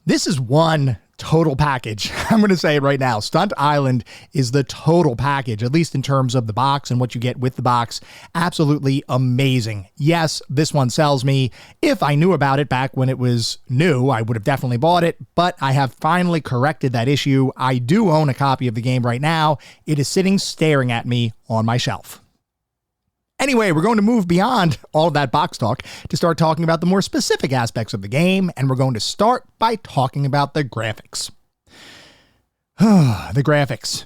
This is one total package. I'm going to say it right now. Stunt Island is the total package, at least in terms of the box and what you get with the box. Absolutely amazing. Yes, this one sells me. If I knew about it back when it was new, I would have definitely bought it, but I have finally corrected that issue. I do own a copy of the game right now. It is sitting staring at me on my shelf. Anyway, we're going to move beyond all of that box talk to start talking about the more specific aspects of the game, and we're going to start by talking about the graphics. The graphics.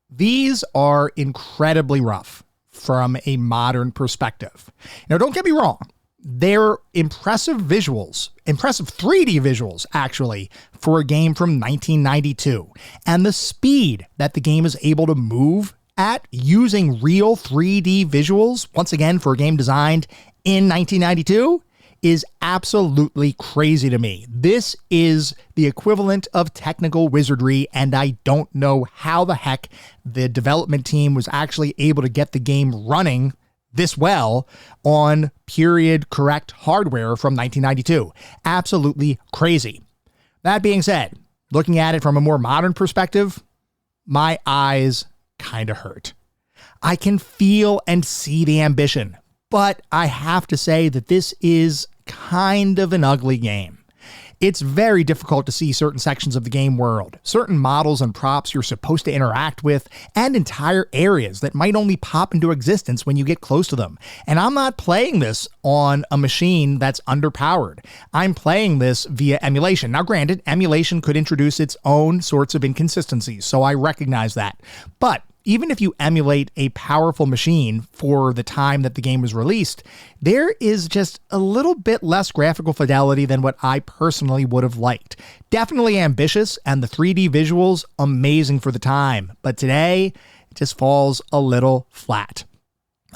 These are incredibly rough from a modern perspective. Now, don't get me wrong. They're impressive visuals, impressive 3D visuals, actually, for a game from 1992. And the speed that the game is able to move at using real 3D visuals, once again, for a game designed in 1992, is absolutely crazy to me. This is the equivalent of technical wizardry, and I don't know how the heck the development team was actually able to get the game running this well on period correct hardware from 1992. Absolutely crazy. That being said, looking at it from a more modern perspective, my eyes kind of hurt. I can feel and see the ambition, but I have to say that this is kind of an ugly game. It's very difficult to see certain sections of the game world, certain models and props you're supposed to interact with, and entire areas that might only pop into existence when you get close to them. And I'm not playing this on a machine that's underpowered. I'm playing this via emulation. Now, granted, emulation could introduce its own sorts of inconsistencies, so I recognize that. But even if you emulate a powerful machine for the time that the game was released, there is just a little bit less graphical fidelity than what I personally would have liked. Definitely ambitious, and the 3D visuals amazing for the time, but today it just falls a little flat.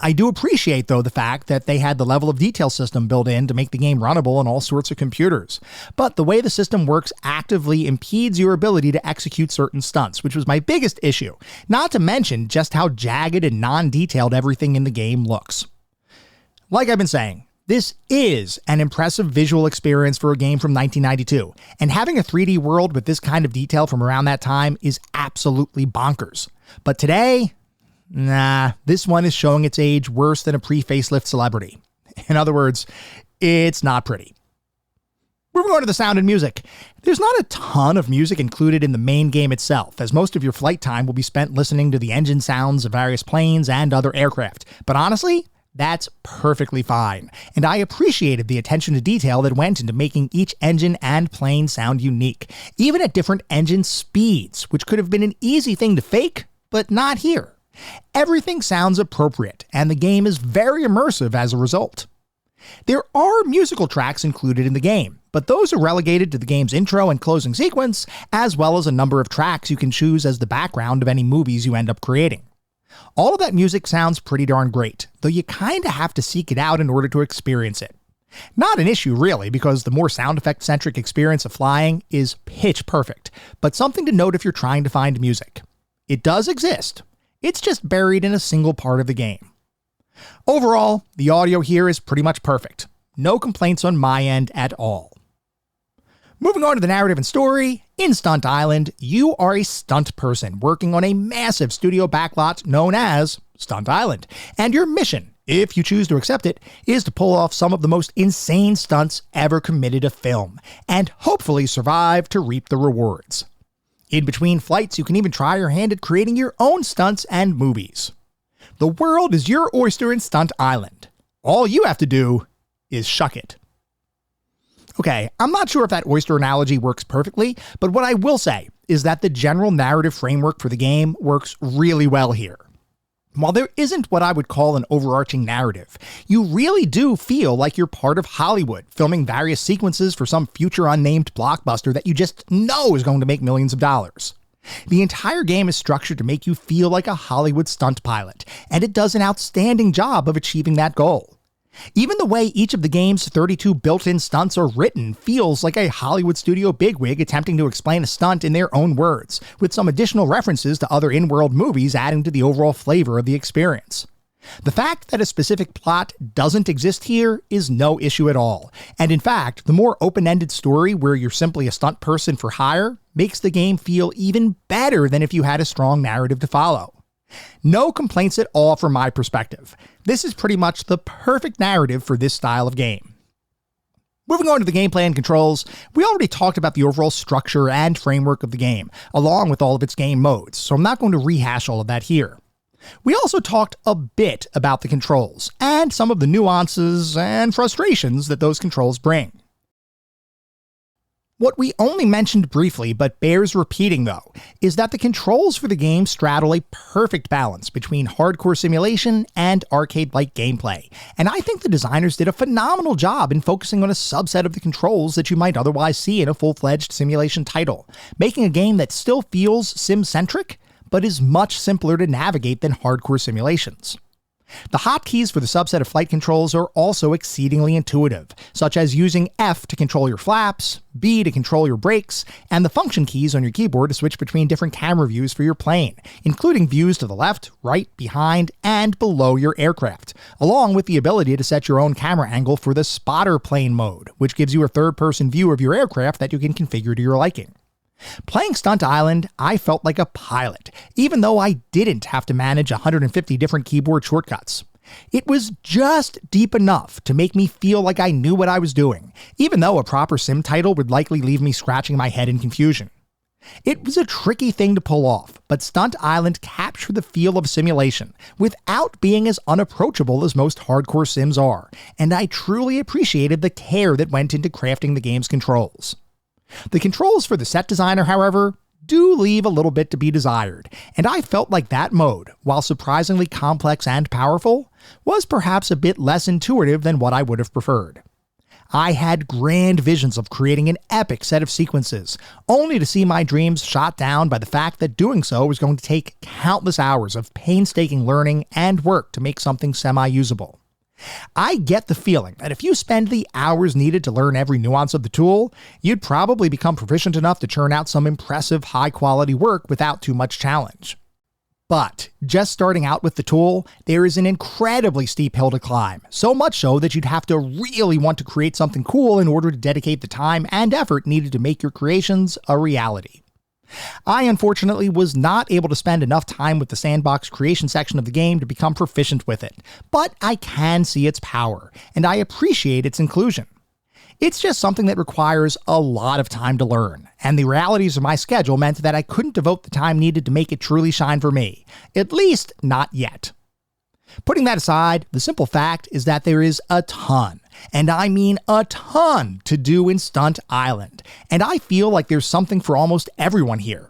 I do appreciate, though, the fact that they had the level of detail system built in to make the game runnable on all sorts of computers. But the way the system works actively impedes your ability to execute certain stunts, which was my biggest issue, not to mention just how jagged and non-detailed everything in the game looks. Like I've been saying, this is an impressive visual experience for a game from 1992, and having a 3D world with this kind of detail from around that time is absolutely bonkers. But today, nah, this one is showing its age worse than a pre-facelift celebrity. In other words, it's not pretty. Moving on to the sound and music. There's not a ton of music included in the main game itself, as most of your flight time will be spent listening to the engine sounds of various planes and other aircraft. But honestly, that's perfectly fine, and I appreciated the attention to detail that went into making each engine and plane sound unique, even at different engine speeds, which could have been an easy thing to fake, but not here. Everything sounds appropriate, and the game is very immersive as a result. There are musical tracks included in the game, but those are relegated to the game's intro and closing sequence, as well as a number of tracks you can choose as the background of any movies you end up creating. All of that music sounds pretty darn great, though you kinda have to seek it out in order to experience it. Not an issue really, because the more sound effect-centric experience of flying is pitch perfect, but something to note if you're trying to find music. It does exist. It's just buried in a single part of the game. Overall, the audio here is pretty much perfect. No complaints on my end at all. Moving on to the narrative and story, in Stunt Island, you are a stunt person working on a massive studio backlot known as Stunt Island, and your mission, if you choose to accept it, is to pull off some of the most insane stunts ever committed to film, and hopefully survive to reap the rewards. In between flights, you can even try your hand at creating your own stunts and movies. The world is your oyster in Stunt Island. All you have to do is shuck it. Okay, I'm not sure if that oyster analogy works perfectly, but what I will say is that the general narrative framework for the game works really well here. While there isn't what I would call an overarching narrative, you really do feel like you're part of Hollywood, filming various sequences for some future unnamed blockbuster that you just know is going to make millions of dollars. The entire game is structured to make you feel like a Hollywood stunt pilot, and it does an outstanding job of achieving that goal. Even the way each of the game's 32 built-in stunts are written feels like a Hollywood studio bigwig attempting to explain a stunt in their own words, with some additional references to other in-world movies adding to the overall flavor of the experience. The fact that a specific plot doesn't exist here is no issue at all, and in fact, the more open-ended story where you're simply a stunt person for hire makes the game feel even better than if you had a strong narrative to follow. No complaints at all from my perspective. This is pretty much the perfect narrative for this style of game. Moving on to the gameplay and controls, we already talked about the overall structure and framework of the game, along with all of its game modes, so I'm not going to rehash all of that here. We also talked a bit about the controls, and some of the nuances and frustrations that those controls bring. What we only mentioned briefly, but bears repeating though, is that the controls for the game straddle a perfect balance between hardcore simulation and arcade-like gameplay, and I think the designers did a phenomenal job in focusing on a subset of the controls that you might otherwise see in a full-fledged simulation title, making a game that still feels sim-centric, but is much simpler to navigate than hardcore simulations. The hotkeys for the subset of flight controls are also exceedingly intuitive, such as using F to control your flaps, B to control your brakes, and the function keys on your keyboard to switch between different camera views for your plane, including views to the left, right, behind, and below your aircraft, along with the ability to set your own camera angle for the spotter plane mode, which gives you a third-person view of your aircraft that you can configure to your liking. Playing Stunt Island, I felt like a pilot, even though I didn't have to manage 150 different keyboard shortcuts. It was just deep enough to make me feel like I knew what I was doing, even though a proper sim title would likely leave me scratching my head in confusion. It was a tricky thing to pull off, but Stunt Island captured the feel of simulation without being as unapproachable as most hardcore sims are, and I truly appreciated the care that went into crafting the game's controls. The controls for the set designer, however, do leave a little bit to be desired, and I felt like that mode, while surprisingly complex and powerful, was perhaps a bit less intuitive than what I would have preferred. I had grand visions of creating an epic set of sequences, only to see my dreams shot down by the fact that doing so was going to take countless hours of painstaking learning and work to make something semi-usable. I get the feeling that if you spend the hours needed to learn every nuance of the tool, you'd probably become proficient enough to churn out some impressive high-quality work without too much challenge. But just starting out with the tool, there is an incredibly steep hill to climb, so much so that you'd have to really want to create something cool in order to dedicate the time and effort needed to make your creations a reality. I unfortunately was not able to spend enough time with the sandbox creation section of the game to become proficient with it, but I can see its power, and I appreciate its inclusion. It's just something that requires a lot of time to learn, and the realities of my schedule meant that I couldn't devote the time needed to make it truly shine for me, at least not yet. Putting that aside, the simple fact is that there is a ton, and I mean a ton, to do in Stunt Island, and I feel like there's something for almost everyone here.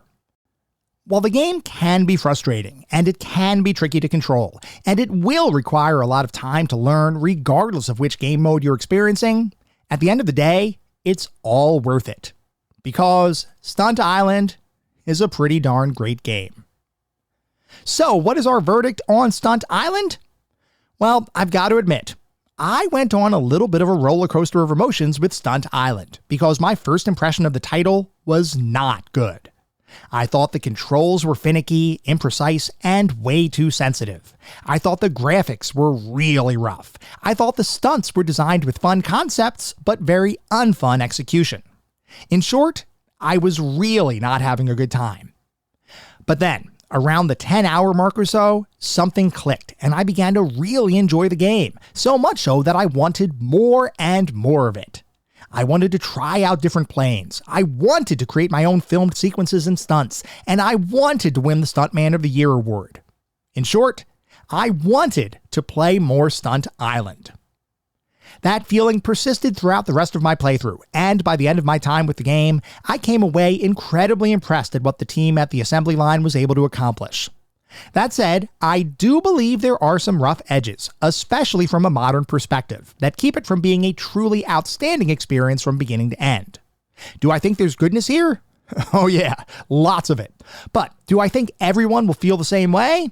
While the game can be frustrating, and it can be tricky to control, and it will require a lot of time to learn regardless of which game mode you're experiencing, at the end of the day, it's all worth it. Because Stunt Island is a pretty darn great game. So, what is our verdict on Stunt Island? Well, I've got to admit, I went on a little bit of a roller coaster of emotions with Stunt Island, because my first impression of the title was not good. I thought the controls were finicky, imprecise, and way too sensitive. I thought the graphics were really rough. I thought the stunts were designed with fun concepts, but very unfun execution. In short, I was really not having a good time. But then, around the 10-hour mark or so, something clicked, and I began to really enjoy the game, so much so that I wanted more and more of it. I wanted to try out different planes, I wanted to create my own filmed sequences and stunts, and I wanted to win the Stuntman of the Year award. In short, I wanted to play more Stunt Island. That feeling persisted throughout the rest of my playthrough, and by the end of my time with the game, I came away incredibly impressed at what the team at the assembly line was able to accomplish. That said, I do believe there are some rough edges, especially from a modern perspective, that keep it from being a truly outstanding experience from beginning to end. Do I think there's goodness here? Oh yeah, lots of it. But do I think everyone will feel the same way?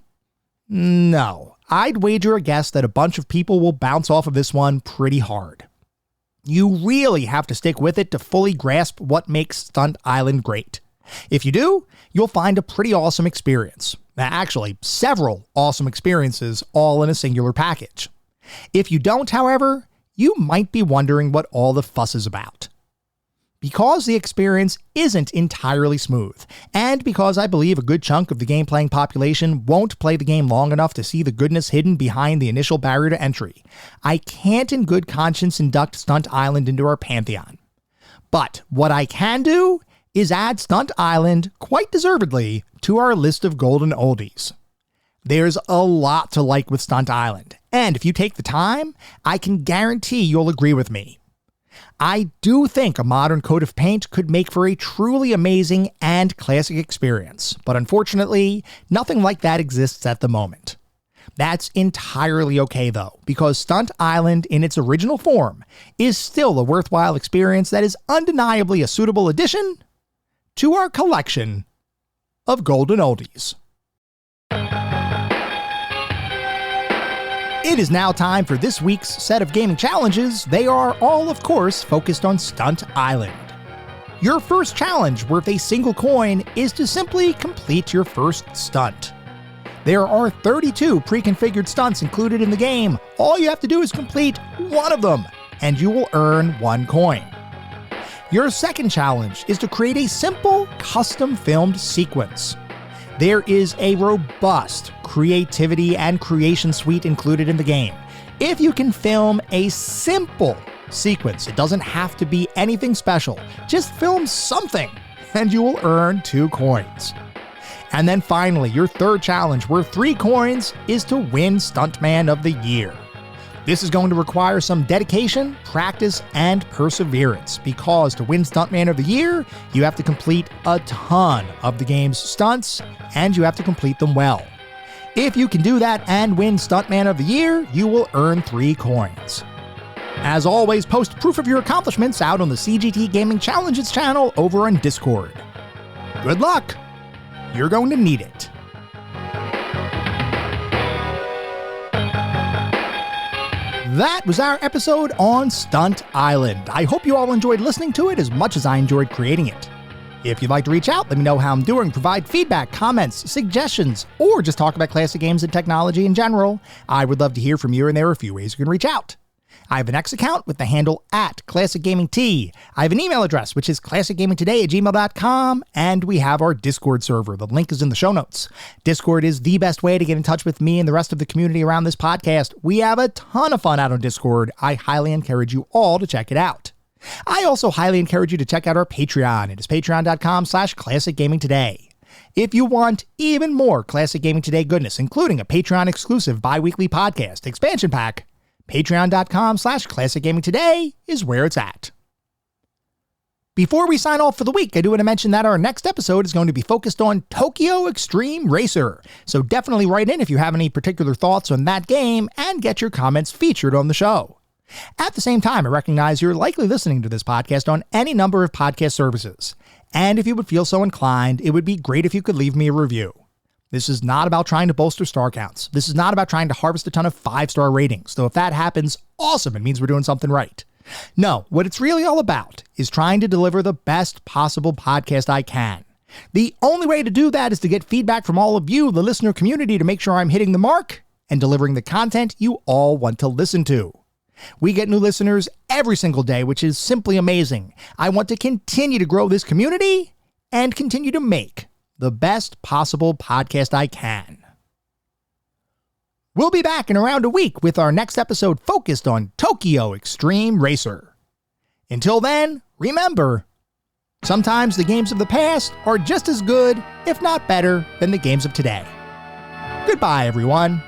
No. I'd wager a guess that a bunch of people will bounce off of this one pretty hard. You really have to stick with it to fully grasp what makes Stunt Island great. If you do, you'll find a pretty awesome experience. Actually, several awesome experiences all in a singular package. If you don't, however, you might be wondering what all the fuss is about. Because the experience isn't entirely smooth, and because I believe a good chunk of the game-playing population won't play the game long enough to see the goodness hidden behind the initial barrier to entry, I can't in good conscience induct Stunt Island into our pantheon. But what I can do is add Stunt Island, quite deservedly, to our list of golden oldies. There's a lot to like with Stunt Island, and if you take the time, I can guarantee you'll agree with me. I do think a modern coat of paint could make for a truly amazing and classic experience, but unfortunately, nothing like that exists at the moment. That's entirely okay though, because Stunt Island in its original form is still a worthwhile experience that is undeniably a suitable addition to our collection of golden oldies. It is now time for this week's set of gaming challenges. They are all, of course, focused on Stunt Island. Your first challenge, worth a single coin, is to simply complete your first stunt. There are 32 pre-configured stunts included in the game. All you have to do is complete one of them, and you will earn 1 coin. Your second challenge is to create a simple, custom-filmed sequence. There is a robust creativity and creation suite included in the game. If you can film a simple sequence, it doesn't have to be anything special, just film something, and you will earn 2 coins. And then finally, your third challenge, worth 3 coins, is to win Stuntman of the Year. This is going to require some dedication, practice, and perseverance, because to win Stuntman of the Year, you have to complete a ton of the game's stunts, and you have to complete them well. If you can do that and win Stuntman of the Year, you will earn 3 coins. As always, post proof of your accomplishments out on the CGT Gaming Challenges channel over on Discord. Good luck! You're going to need it. That was our episode on Stunt Island. I hope you all enjoyed listening to it as much as I enjoyed creating it. If you'd like to reach out, let me know how I'm doing, provide feedback, comments, suggestions, or just talk about classic games and technology in general. I would love to hear from you, and there are a few ways you can reach out. I have an X account with the handle @ClassicGamingT. I have an email address, which is classicgamingtoday@gmail.com, and we have our Discord server. The link is in the show notes. Discord is the best way to get in touch with me and the rest of the community around this podcast. We have a ton of fun out on Discord. I highly encourage you all to check it out. I also highly encourage you to check out our Patreon. It is patreon.com/ClassicGamingToday. If you want even more Classic Gaming Today goodness, including a Patreon-exclusive bi-weekly podcast expansion pack, patreon.com/ClassicGamingToday is where it's at. Before we sign off for the week, I do want to mention that our next episode is going to be focused on Tokyo Extreme Racer. So definitely write in if you have any particular thoughts on that game and get your comments featured on the show. At the same time, I recognize you're likely listening to this podcast on any number of podcast services. And if you would feel so inclined, it would be great if you could leave me a review. This is not about trying to bolster star counts. This is not about trying to harvest a ton of 5-star ratings. Though if that happens, awesome, it means we're doing something right. No, what it's really all about is trying to deliver the best possible podcast I can. The only way to do that is to get feedback from all of you, the listener community, to make sure I'm hitting the mark and delivering the content you all want to listen to. We get new listeners every single day, which is simply amazing. I want to continue to grow this community and continue to make the best possible podcast I can. We'll be back in around a week with our next episode focused on Tokyo Extreme Racer. Until then, remember, sometimes the games of the past are just as good, if not better, than the games of today. Goodbye, everyone.